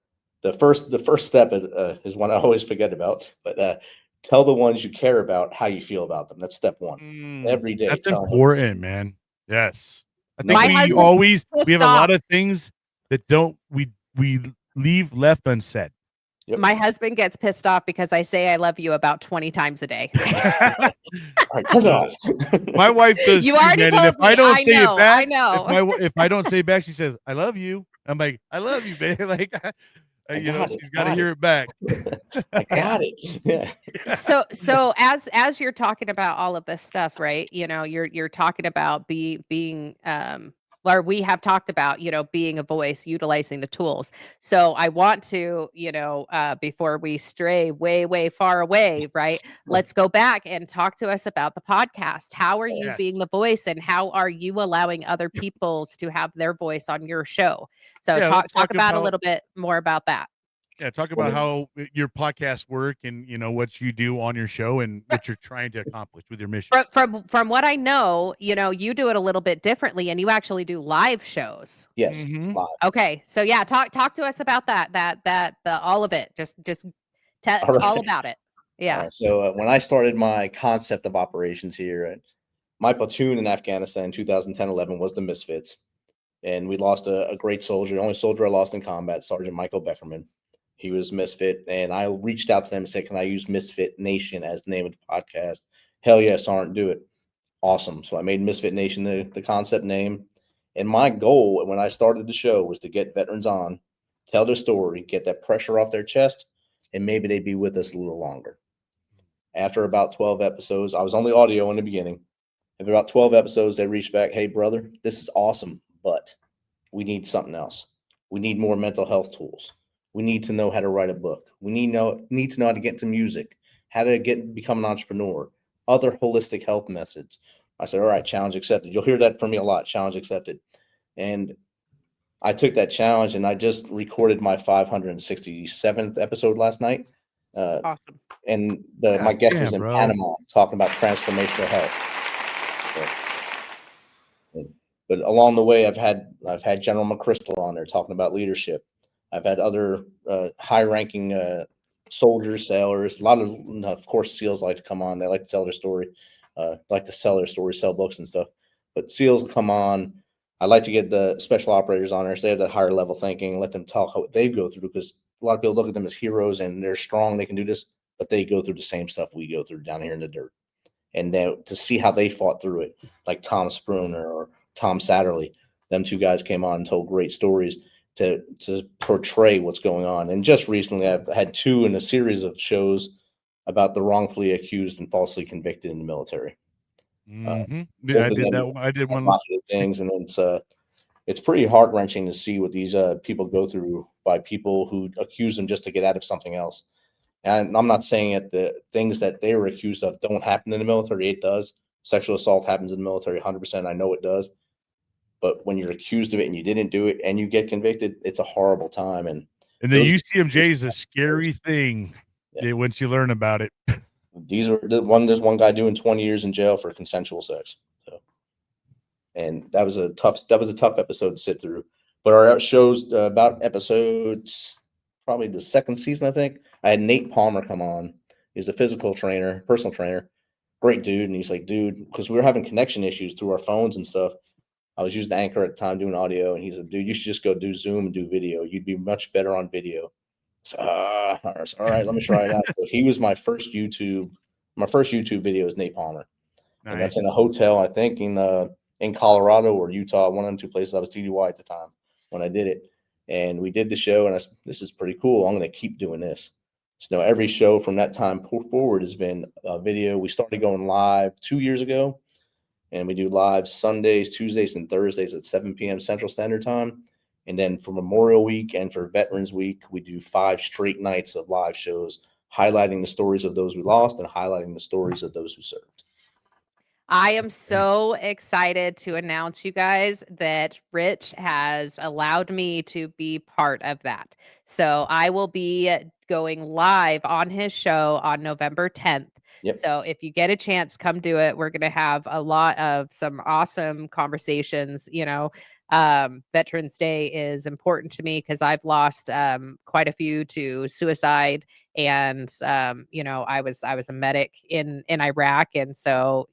the first step is one I always forget about, but tell the ones you care about how you feel about them. That's step one. Every day, That's tell them. important, man. Yes. I think My Number we two, husband always we pissed have a lot off. of things that we leave left unsaid. Yep. My husband gets pissed off because I say I love you about 20 times a day. All right, turn it off. My wife does You too, already man. And if told I me. don't I say it know. I back, know. if I don't say it back, she says, "I love you." I'm like, "I love you, man." Like, I you know, got it. she's got to Got hear it. it back. I Yeah. got it. Yeah. So as you're talking about all of this stuff, right? You know, you're talking about being or we have talked about, you know, being a voice, utilizing the tools. So I want to, you know, before we stray way far away, right? Let's go back and talk to us about the podcast. How are you being Yes. the voice, and how are you allowing other peoples to have their voice on your show? So Yeah, let's talk talk about a about little bit more about that. talk about Well, how your podcast work and you know what you do on your show and what you're trying to accomplish with your mission. From what I know, you know, you do it a little bit differently, and you actually do live shows. yes. Mhm. Live. Okay, so yeah, talk to us about that the all of it. Just tell All all right. about it. All Yeah, right. So when I started my concept of operations here, my platoon in Afghanistan in 2010-11 was the Misfits. And we lost a great soldier, the only soldier I lost in combat, Sergeant Michael Beckerman. He was Misfit. And I reached out to them and said, can I use Misfit Nation as the name of the podcast? Hell yes, Sergeant, do it. Awesome. So I made Misfit Nation the concept name. And my goal when I started the show was to get veterans on, tell their story, get that pressure off their chest, and maybe they'd be with us a little longer. After about 12 episodes, I was only audio in the beginning. After about 12 episodes, they reached back, hey, brother, this is awesome, but we need something else. We need more mental health tools. We need to know how to write a book. We need to know how to get into music, how to become an entrepreneur, other holistic health methods. I said, all right, challenge accepted. You'll hear that from me a lot, challenge accepted. And I took that challenge and I just recorded my 567th episode last night. awesome. And Yeah, my guest was damn, in bro. Panama talking about transformational health. But along the way, I've had General McChrystal on there talking about leadership. I've had other high-ranking soldiers, sailors. A lot of course, SEALs like to come on. They like to tell their story, like to sell their story, sell books and stuff. But SEALs come on. I like to get the special operators on there, so they have that higher level thinking. Let them talk what they go through, because a lot of people look at them as heroes and they're strong, they can do this, but they go through the same stuff we go through down here in the dirt. And then to see how they fought through it, like Tom Spooner or Tom Satterley, them two guys came on and told great stories to portray what's going on. And just recently, I've had two in a series of shows about the wrongfully accused and falsely convicted in the military. Mhm. Yeah, Both I of did them that one. I did had one. positive things, and it's pretty heart wrenching to see what these people go through by people who accuse them just to get out of something else. And I'm not saying that the things that they were accused of don't happen in the military. It does. Sexual assault happens in the military 100%. I know it does. But when you're accused of it and you didn't do it and you get convicted, it's a horrible time. And And the those UCMJ is a scary thing yeah, once you learn about it. there's one guy doing 20 years in jail for consensual sex. So, and that was a tough episode to sit through. But our shows about episodes, probably the second season, I think. I had Nate Palmer come on. He's a physical trainer, personal trainer, great dude. And he's like, dude, because we were having connection issues through our phones and stuff. I was using Anchor at the time doing audio, and he's like, dude, you should just go do Zoom and do video. You'd be much better on video. So, all right, let me try it out. So he was my first YouTube video is Nate Palmer. And that's in Nice. a hotel, I think in Colorado or Utah, one of them two places. I was TDY at the time when I did it, and we did the show. And this is pretty cool. I'm going to keep doing this. So now every show from that time forward has been a video. We started going live 2 years ago, and we do live Sundays, Tuesdays, and Thursdays at 7 p.m. Central Standard Time. And then for Memorial Week and for Veterans Week, we do 5 straight nights of live shows, highlighting the stories of those we lost and highlighting the stories of those who served. I am so excited to announce, you guys, that Rich has allowed me to be part of that. So I will be going live on his show on November 10th. Yep. So if you get a chance, come do it. We're going to have a lot of some awesome conversations, you know, Veterans Day is important to me because I've lost quite a few to suicide, and I was a medic in Iraq, and so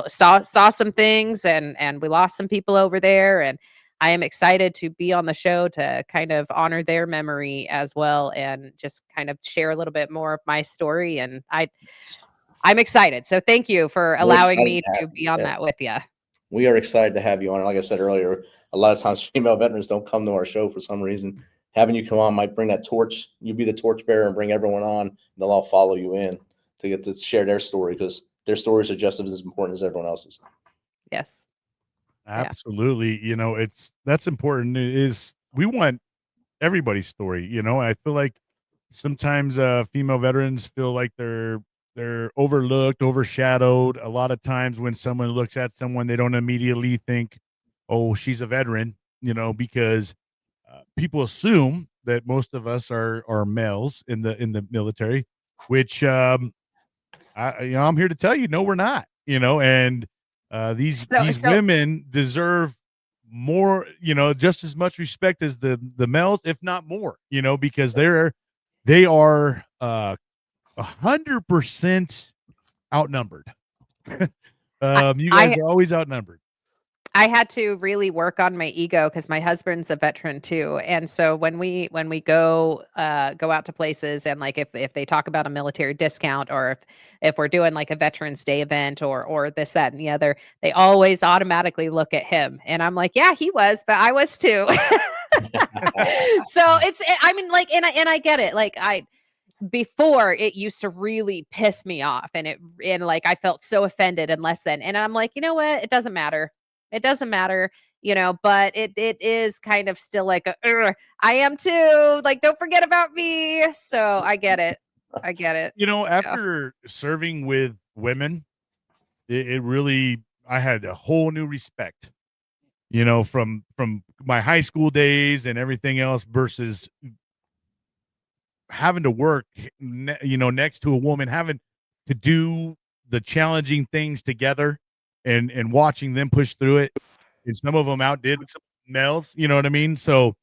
saw some things, and we lost some people over there, and I am excited to be on the show to kind of honor their memory as well, and just kind of share a little bit more of my story. And I'm excited. So thank you for We're allowing excited me to have to you. be on Yes. that with you. We are excited to have you on. Like I said earlier, a lot of times female veterans don't come to our show for some reason. Having you come on might bring that torch. You be the torch bearer and bring everyone on. And they'll all follow you in to get to share their story, because their stories are just as important as everyone else's. Yes. Yeah. Absolutely. That's important. We want everybody's story. I feel like sometimes female veterans feel like they're overlooked, overshadowed. A lot of times when someone looks at someone, they don't immediately think, "Oh, she's a veteran," because people assume that most of us are males in the military, which I'm here to tell you, no, we're not. And So these so women deserve more, just as much respect as the males, if not more. Because they are 100% outnumbered. I You guys I are always outnumbered. I had to really work on my ego because my husband's a veteran too, and so when we go out to places, and like if they talk about a military discount, or if we're doing like a Veterans Day event, or this, that, and the other, they always automatically look at him, and I'm like, yeah, he was, but I was too. So I mean, like, and I get it. Like, before, it used to really piss me off, and like I felt so offended and less than, and I'm like, you know what, it doesn't matter, but it is kind of still like "Ugh, I am too, like, don't forget about me." So I get it. Yeah. After serving with women, it really, I had a whole new respect, from my high school days and everything else, versus having to work, next to a woman, having to do the challenging things together, and watching them push through it. And some of them outdid some males, you know what I mean? So,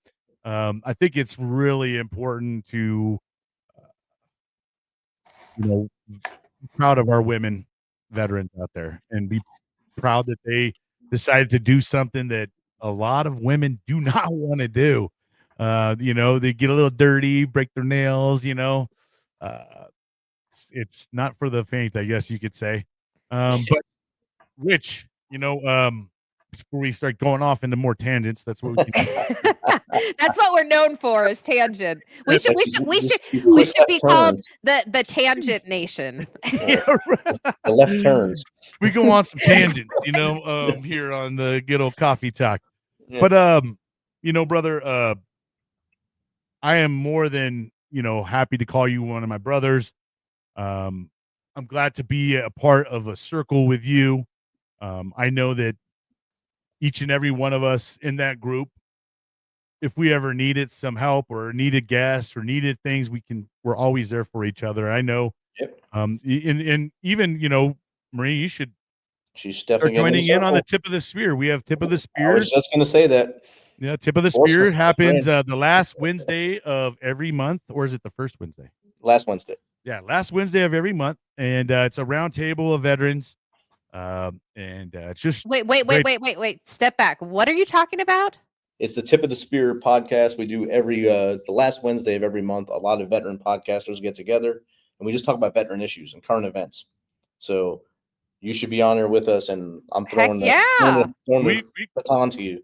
I think it's really important to, be proud of our women veterans out there, and be proud that they decided to do something that a lot of women do not want to do. They get a little dirty, break their nails, uh, it's not for the faint, I guess you could say. But Rich, before we start going off into more tangents, that's what we can. That's what we're known for, is tangent. We should That's, we should we Just should you we quick should left be called turns. the Tangent Nation. Yeah, yeah, right. the left turns. We go on some tangents, here on the good old coffee talk. Yeah. But brother, I am more than happy to call you one of my brothers. Um, I'm glad to be a part of a circle with you. I know that each and every one of us in that group, if we ever needed some help, or needed guests, or needed things, we're always there for each other. I know. Yep. And even, Marie, you should She's start definitely getting in the joining in on the circle. tip of the spear. We have tip of the I was spear. just going to say that. Yeah, tip of the Awesome. spear happens Great. the last Wednesday of every month, or is it the first Wednesday? Last Wednesday. Yeah, last Wednesday of every month, and it's a round table of veterans, and it's just Wait, wait, wait, great. wait, wait, wait. Step back. What are you talking about? It's the Tip of the Spear podcast. We do every the last Wednesday of every month. A lot of veteran podcasters get together, and we just talk about veteran issues and current events. So you should be on there with us, and I'm Heck throwing the yeah. We baton to you.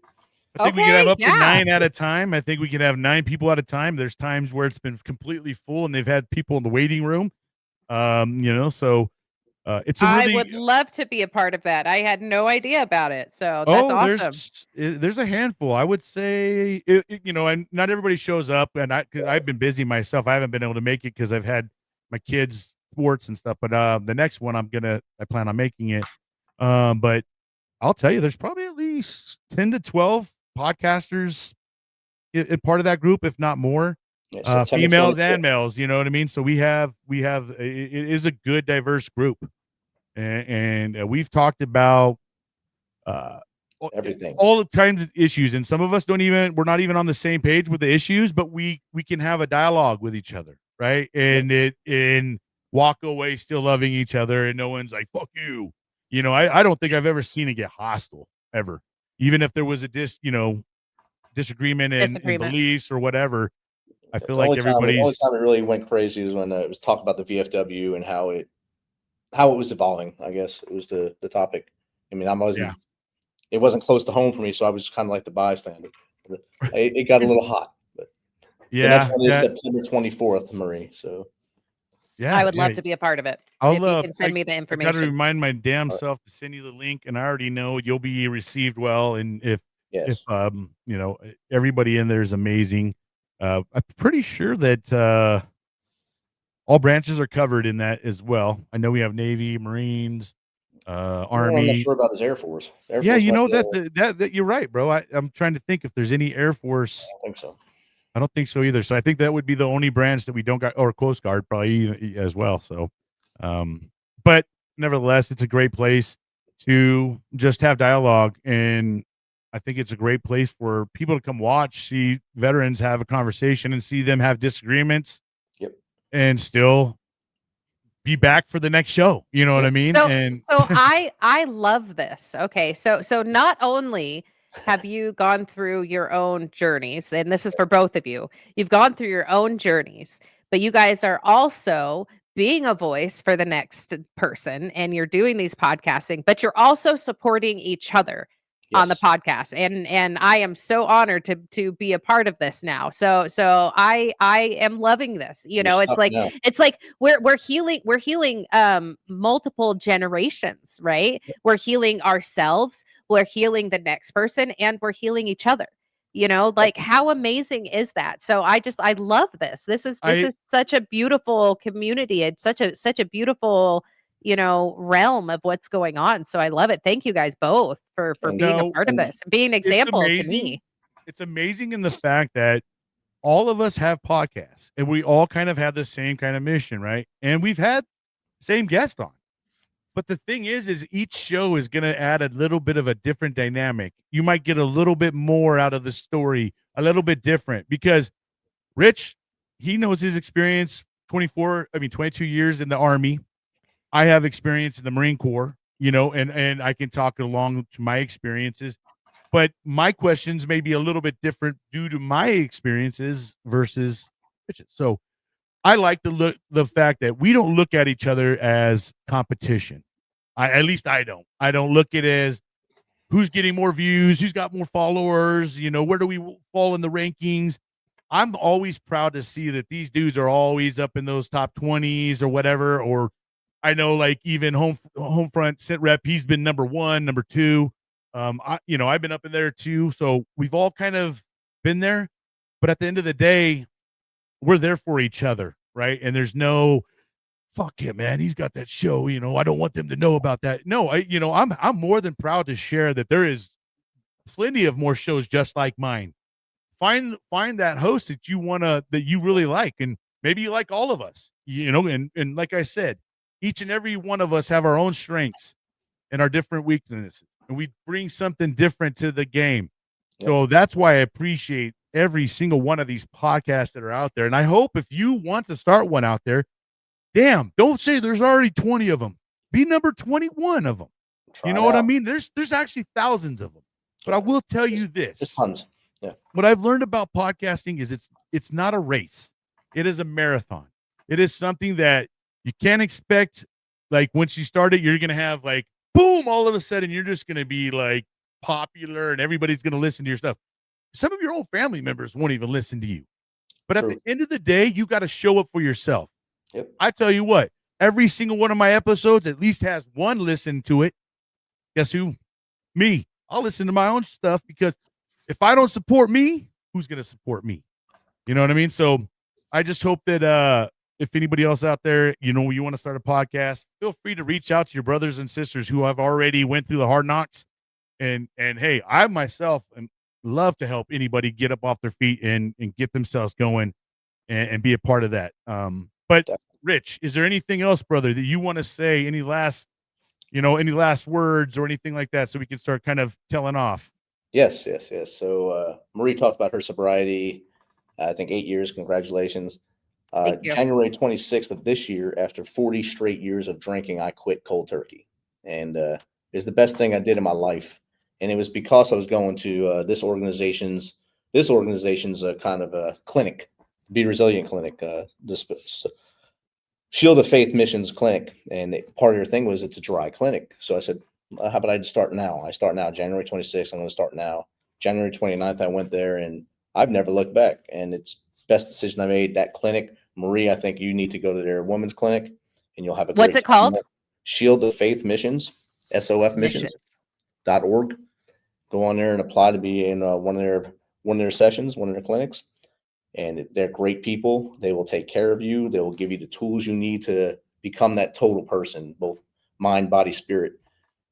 I think we can have Okay, up to yeah. 9 at a time. I think we can have 9 people at a time. There's times where it's been completely full, and they've had people in the waiting room. So it's a I really. would love to be a part of that. I had no idea about it. So that's Oh, awesome. there's a handful. I would say, and not everybody shows up, and 'cause I've been busy myself. I haven't been able to make it because I've had my kids' sports and stuff. But the next one, I plan on making it. But I'll tell you, there's probably at least 10 to 12 podcasters in part of that group, if not more. Yeah, September Females 25th. and males. You know what I mean? So we have it is a good diverse group, and we've talked about. Uh, everything. all kinds of issues, and some of us we're not even on the same page with the issues, but we can have a dialogue with each other, right? And walk away still loving each other, and no one's like, fuck you. I don't think I've ever seen it get hostile ever. Even if there was a disagreement in Disagreement. beliefs or whatever, I feel The like only time everybody's it really went crazy was when it was talk about the VFW and how it was evolving. I guess it was the topic. I mean, yeah. it wasn't close to home for me, so I was kind of like the bystander. But it got a little hot. But the next Yeah, one is September 24th, Marie. So I yeah, would yeah. love to be a part of it. I'll If you can send me the I got to information. remind my damn uh, self to send you the link, and I already know you'll be received well. And if yes, everybody in there is amazing. I'm pretty sure that all branches are covered in that as well. I know we have Navy, Marines, I'm not Army. sure about his Air Force. Air Yeah, Force might be. that you're right, bro. I'm trying to think if there's any Air Force. I think so. I don't think so either. So I think that would be the only branch that we don't got, or Coast Guard probably as well. So, but nevertheless, it's a great place to just have dialogue, and I think it's a great place for people to come watch, see veterans have a conversation, and see them have disagreements, Yep. and still be back for the next show. You know what I Yep. mean? So And so I love this. Okay. So not only have you gone through your own journeys, and this is for both of you. You've gone through your own journeys, but you guys are also being a voice for the next person, and you're doing these podcasting, but you're also supporting each other on the Yes. podcast. And I am so honored to be a part of this now. So I am loving this. You're It's stuck like now. we're healing multiple generations, right? We're healing ourselves, we're healing the next person, and we're healing each other. Like, how amazing is that? So I love this. This I is such a beautiful community. It's such a beautiful realm of what's going on. So I love it. Thank you guys both for And being a no, part of and this, being an it's example to amazing. me. It's amazing in the fact that all of us have podcasts, and we all kind of have the same kind of mission, right? And we've had same guest on. But the thing is each show is going to add a little bit of a different dynamic. You might get a little bit more out of the story, a little bit different, because Rich, he knows his experience 22 years in the Army. I have experience in the Marine Corps, and I can talk along to my experiences, but my questions may be a little bit different due to my experiences versus Rich's. So I like the fact that we don't look at each other as competition. At least I don't. I don't look at it as who's getting more views, who's got more followers, where do we fall in the rankings. I'm always proud to see that these dudes are always up in those top 20s or whatever. Or I know, like, even home front sit rep, he's been number one, number two. I've been up in there too. So we've all kind of been there. But at the end of the day, we're there for each other, right? And there's no fuck him, man. He's got that show. I don't want them to know about that. No, I'm more than proud to share that there is plenty of more shows just like mine. Find that host that you really like, and maybe you like all of us. And like I said, each and every one of us have our own strengths and our different weaknesses, and we bring something different to the game. Yep. So that's why I appreciate every single one of these podcasts that are out there. And I hope if you want to start one out there, damn, don't say there's already 20 of them. Be number 21 of them. You know what I mean? There's actually thousands of them. But I will tell you There's this. tons. Yeah. What I've learned about podcasting is it's not a race. It is a marathon. It is something that you can't expect, like, once you start it, you're going to have, like, boom, all of a sudden you're just going to be, like, popular and everybody's going to listen to your stuff. Some of your own family members won't even listen to you. But at the end of the day, you got to show up for yourself. Yep. I tell you what, every single one of my episodes at least has one listen to it. Guess who? Me. I'll listen to my own stuff, because if I don't support me, who's going to support me? You know what I mean? So I just hope that if anybody else out there, you want to start a podcast, feel free to reach out to your brothers and sisters who have already went through the hard knocks. And hey, I myself love to help anybody get up off their feet and get themselves going and be a part of that. But Rich, is there anything else, brother, that you want to say? Any last any last words or anything like that so we can start kind of telling off? Yes, yes, yes. So Marie talked about her sobriety. I think 8 years. Congratulations. Thank you. January 26th of this year, after 40 straight years of drinking, I quit cold turkey, and it's the best thing I did in my life. And it was because I was going to this organization's kind of a clinic, Be Resilient Clinic, this Shield of Faith Missions Clinic, and part of their thing was it's a dry clinic. So I said, how about I just start now? I start now, January 26th. I'm going to start now. January 29th, I went there, and I've never looked back. And it's best decision I made. That clinic, Marie, I think you need to go to their women's clinic, and you'll have a What's great it time called? there. Shield of Faith Missions, SOF Missions. Missions.org. Go on there and apply to be in one of their sessions, one of their clinics. And they're great people. They will take care of you. They will give you the tools you need to become that total person, both mind, body, spirit.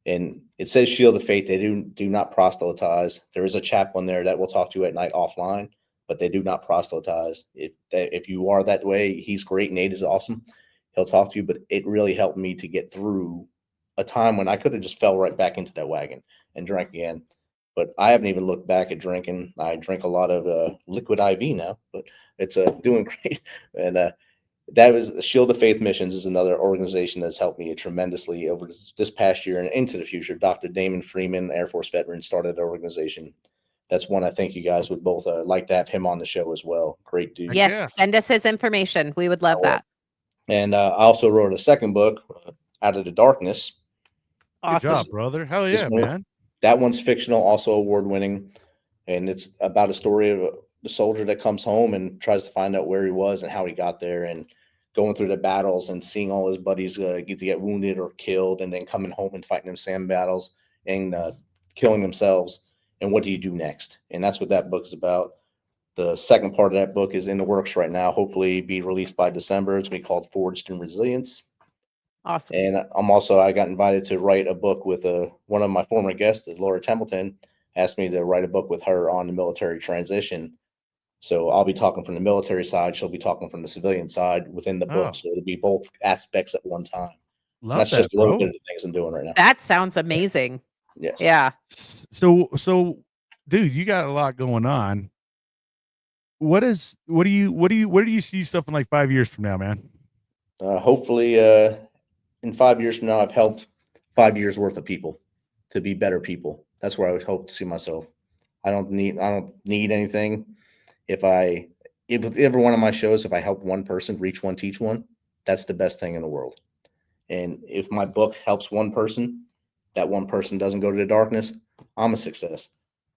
And it says Shield of Faith. They do not proselytize. There is a chaplain there that will talk to you at night offline, but they do not proselytize. If you are that way, he's great. Nate is awesome. He'll talk to you, but it really helped me to get through a time when I could have just fell right back into that wagon and drank again. But I haven't even looked back at drinking. I drink a lot of liquid IV now, but it's doing great. And that was Shield of Faith Missions is another organization that's helped me tremendously over this past year and into the future. Dr. Damon Freeman, Air Force veteran, started an organization. That's one I think you guys would both like to have him on the show as well. Great dude. Heck Yes, yeah. send us his information. We would love that. And I also wrote a second book, Out of the Darkness. Good Awesome. job, brother. Hell This yeah, one- man. That one's fictional, also award winning. And it's about a story of the soldier that comes home and tries to find out where he was and how he got there, and going through the battles and seeing all his buddies get wounded or killed, and then coming home and fighting them same battles and killing themselves. And what do you do next? And that's what that book is about. The second part of that book is in the works right now. Hopefully be released by December. It's going to be called Forged in Resilience. Awesome. And I got invited to write a book with one of my former guests, Laura Templeton, asked me to write a book with her on the military transition. So I'll be talking from the military side. She'll be talking from the civilian side within the book. Oh. So it'll be both aspects at one time. And Love that's that, just a little bro. bit of the things I'm doing right now. That sounds amazing. Yes. Yeah. So, dude, you got a lot going on. Where do you see yourself in like 5 years from now, man? Hopefully, in 5 years from now, I've helped 5 years worth of people to be better people. That's where I would hope to see myself. I don't need anything. If every one of my shows, if I help one person reach one, teach one, that's the best thing in the world. And if my book helps one person, that one person doesn't go to the darkness, I'm a success.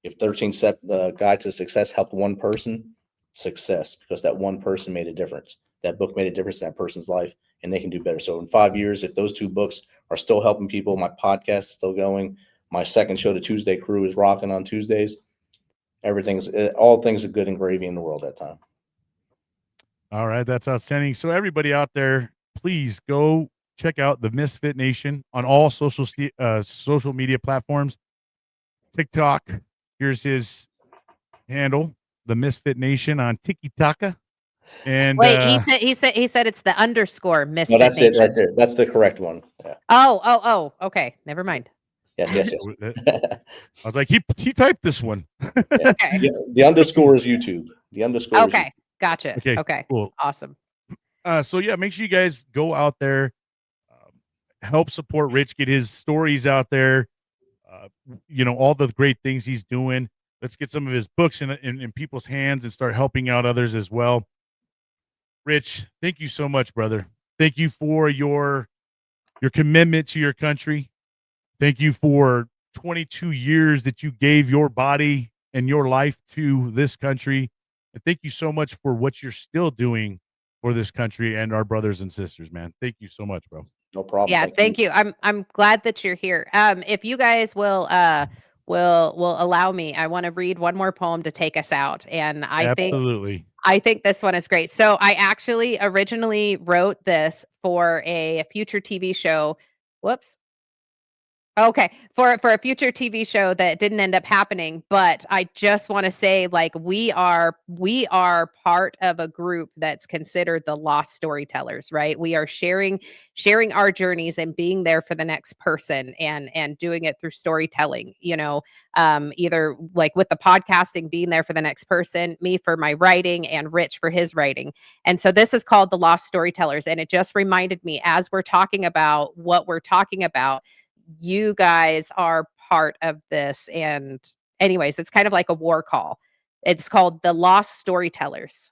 If 13 Step Guide to Success helped one person, success, because that one person made a difference. That book made a difference in that person's life, and they can do better. So in 5 years, if those two books are still helping people, my podcast is still going, my second show, the Tuesday Crew, is rocking on Tuesdays. All things are good and gravy in the world at that time. All right, that's outstanding. So everybody out there, please go check out the Misfit Nation on all social media platforms. TikTok, here's his handle, the Misfit Nation on TikTok. And Wait, he said it's the underscore No, Misfit that's it Nation. right there. That's the correct one. Yeah. Oh, okay. Never mind. Yes. I was like, he typed this one. Yeah. Okay. The underscore is YouTube. The underscore is Okay. Gotcha. Okay. Cool. Awesome. So yeah, make sure you guys go out there, help support Rich, get his stories out there. All the great things he's doing. Let's get some of his books in people's hands and start helping out others as well. Rich, thank you so much, brother. Thank you for your commitment to your country. Thank you for 22 years that you gave your body and your life to this country. And thank you so much for what you're still doing for this country and our brothers and sisters, man. Thank you so much, bro. No problem. Yeah, thank you. I'm glad that you're here. If you guys will allow me, I want to read one more poem to take us out. And I think this one is great. So I actually originally wrote this for a future TV show. Whoops. Okay, for a future TV show that didn't end up happening, but I just wanna say, like, we are part of a group that's considered the lost storytellers, right? We are sharing our journeys and being there for the next person and doing it through storytelling, either, like, with the podcasting, being there for the next person, me for my writing, and Rich for his writing, and so this is called the Lost Storytellers, and it just reminded me as we're talking about what we're talking about, you guys are part of this. And anyways, it's kind of like a war call. It's called the Lost Storytellers.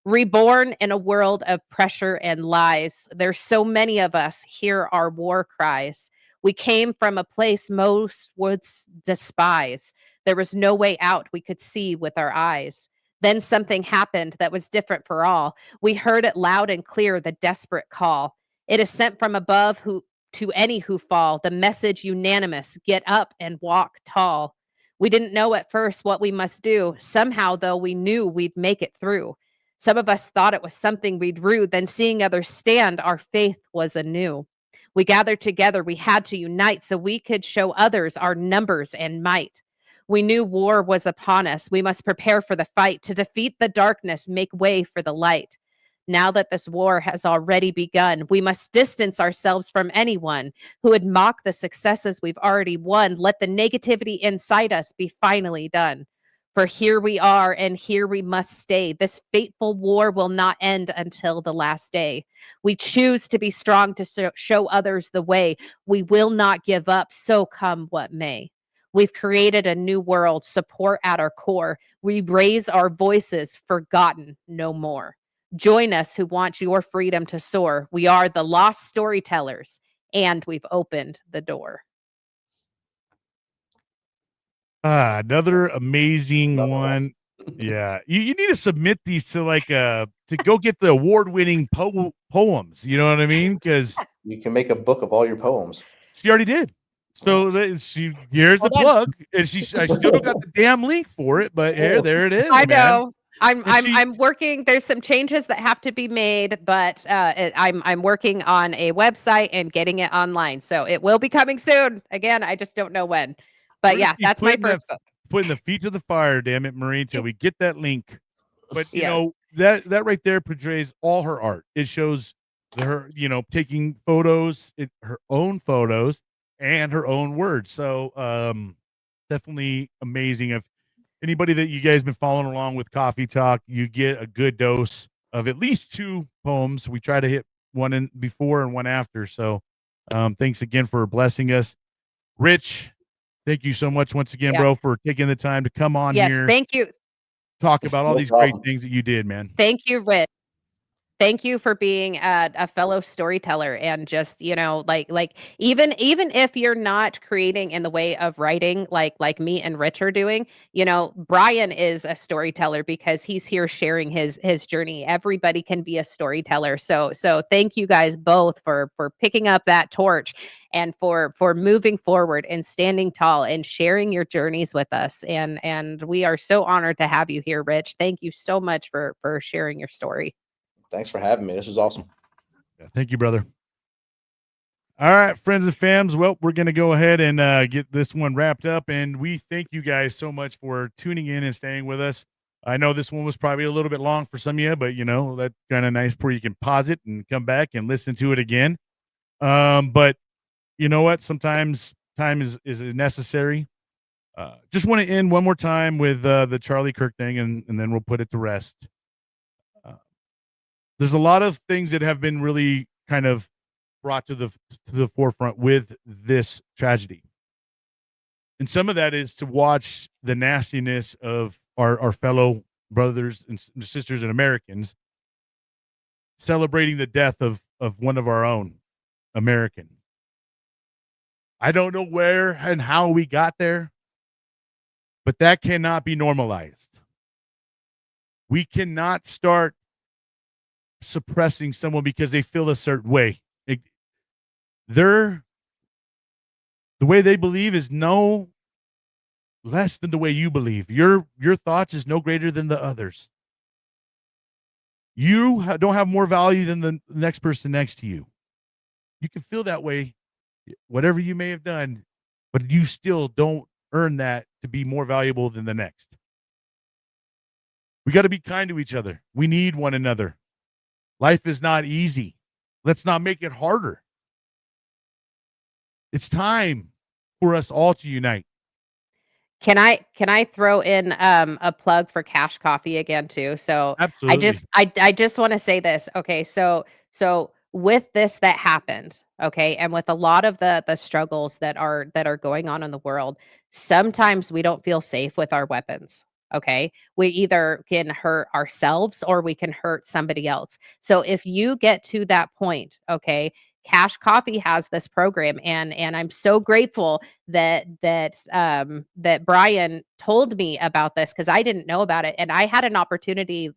Reborn in a world of pressure and lies, there's so many of us hear our war cries. We came from a place most would despise. There was no way out we could see with our eyes. Then something happened that was different for all. We heard it loud and clear, the desperate call. It is sent from above who to any who fall, the message unanimous, get up and walk tall. We didn't know at first what we must do. Somehow, though, we knew we'd make it through. Some of us thought it was something we'd rue, then seeing others stand, our faith was anew. We gathered together, we had to unite so we could show others our numbers and might. We knew war was upon us. We must prepare for the fight to defeat the darkness, make way for the light. Now that this war has already begun, we must distance ourselves from anyone who would mock the successes we've already won. Let the negativity inside us be finally done. For here we are, and here we must stay. This fateful war will not end until the last day. We choose to be strong to show others the way. We will not give up, so come what may. We've created a new world, support at our core. We raise our voices, forgotten no more. Join us who want your freedom to soar. We are the lost storytellers, and we've opened the door. Another amazing Another one. one. Yeah. You need to submit these to like to go get the award-winning poems. You know what I mean? Because You can make a book of all your poems. she already did. So here's the Hold on. plug. And I still don't got the damn link for it, but there it is, I man. know. I'm And I'm I'm working. There's some changes that have to be made, but I'm working on a website and getting it online. So it will be coming soon. Again, I just don't know when. we're But just yeah, keep that's my first book. putting the feet to the fire, damn it, Marie, until we get that link. But Yes. that right there portrays all her art. It shows her, taking photos, her own photos and her own words. So definitely amazing. If anybody that you guys been following along with Coffee Talk, you get a good dose of at least two poems. We try to hit one in before and one after. So thanks again for blessing us. Rich, thank you so much once again, Yeah. bro, for taking the time to come on Yes. here, Thank you. talk about all No these great problem. things that you did, man. Thank you, Rich. Thank you for being a fellow storyteller and just, like even if you're not creating in the way of writing like me and Rich are doing, Bryan is a storyteller because he's here sharing his journey. Everybody can be a storyteller. So thank you guys both for picking up that torch and for moving forward and standing tall and sharing your journeys with us. And we are so honored to have you here, Rich. Thank you so much for sharing your story. Thanks for having me. This was awesome. Yeah, thank you, brother. All right, friends and fams. Well, we're going to go ahead and get this one wrapped up. And we thank you guys so much for tuning in and staying with us. I know this one was probably a little bit long for some of you, but that's kind of nice where you can pause it and come back and listen to it again. But you know what? Sometimes time is necessary. Just want to end one more time with the Charlie Kirk thing, and then we'll put it to rest. There's a lot of things that have been really kind of brought to the forefront with this tragedy. And some of that is to watch the nastiness of our fellow brothers and sisters and Americans celebrating the death of one of our own American. I don't know where and how we got there, but that cannot be normalized. We cannot start suppressing someone because they feel a certain way. The way they believe is no less than the way you believe. Your thoughts is no greater than the others. You don't have more value than the next person next to you. You can feel that way, whatever you may have done. but you still don't earn that to be more valuable than the next. We got to be kind to each other. We need one another. Life is not easy. Let's not make it harder. It's time for us all to unite. Can I throw in a plug for Cash Coffee again too? So Absolutely. I just want to say this. Okay, so with this that happened, okay, and with a lot of the struggles that are going on in the world, sometimes we don't feel safe with our weapons. Okay. We either can hurt ourselves or we can hurt somebody else. So if you get to that point, okay, Cash Coffee has this program, and I'm so grateful that Bryan told me about this because I didn't know about it, and I had an opportunity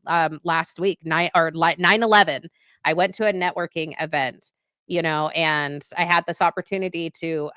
last week, 9/11. I went to a networking event, and I had this opportunity to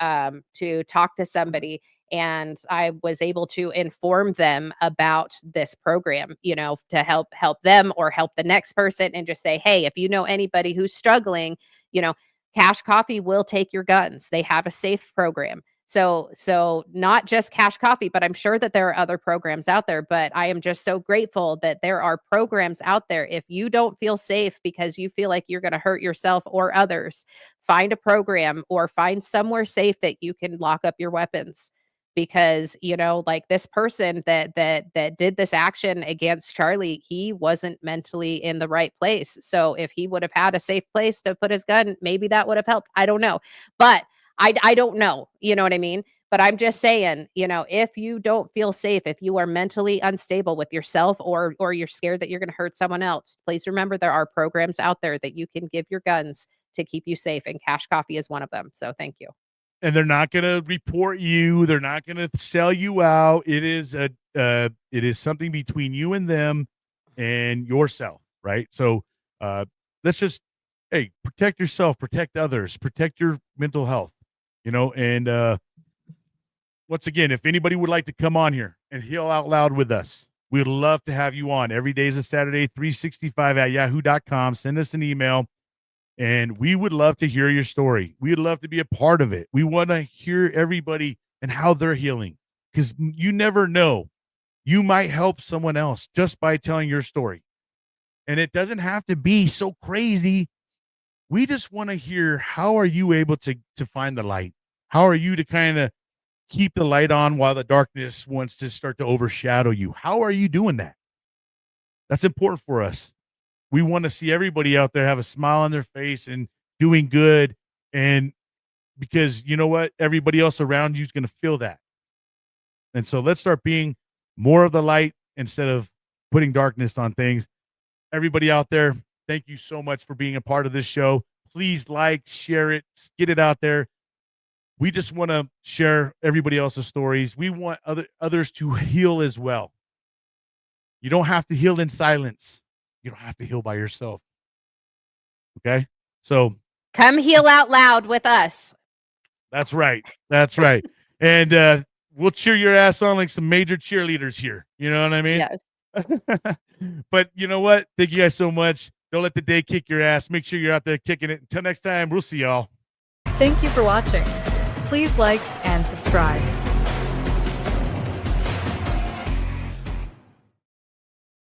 talk to somebody, and I was able to inform them about this program, to help them or help the next person, and just say, hey, if you know anybody who's struggling, you know, Cash Coffee will take your guns. They have a safe program. So not just Cash Coffee, but I'm sure that there are other programs out there, but I am just so grateful that there are programs out there. If you don't feel safe because you feel like you're going to hurt yourself or others, find a program or find somewhere safe that you can lock up your weapons. Because like this person that did this action against Charlie, he wasn't mentally in the right place. So if he would have had a safe place to put his gun, maybe that would have helped. I don't know. But I don't know, you know what I mean? But I'm just saying, if you don't feel safe, if you are mentally unstable with yourself, or you're scared that you're going to hurt someone else, please remember there are programs out there that you can give your guns to keep you safe, and Cash Coffee is one of them. So thank you. And they're not going to report you. They're not going to sell you out. It is something between you and them and yourself, right? So let's just, hey, protect yourself, protect others, protect your mental health, and once again, if anybody would like to come on here and heal out loud with us, we'd love to have you on. Every day is a Saturday, 365 at yahoo.com. Send us an email. And we would love to hear your story. We'd love to be a part of it. We want to hear everybody and how they're healing, because you never know. You might help someone else just by telling your story. And it doesn't have to be so crazy. We just want to hear, how are you able to find the light? How are you to kind of keep the light on while the darkness wants to start to overshadow you? How are you doing that? That's important for us. We want to see everybody out there have a smile on their face and doing good. And because you know what? Everybody else around you is going to feel that. And so let's start being more of the light instead of putting darkness on things. Everybody out there, thank you so much for being a part of this show. Please like, share it, get it out there. We just want to share everybody else's stories. We want others to heal as well. You don't have to heal in silence. You don't have to heal by yourself. Okay? So Come heal out loud with us. that's right. That's right. And we'll cheer your ass on like some major cheerleaders here. You know what I mean? Yes. But you know what? Thank you guys so much. Don't let the day kick your ass. Make sure you're out there kicking it. Until next time, we'll see y'all. Thank you for watching. Please like and subscribe.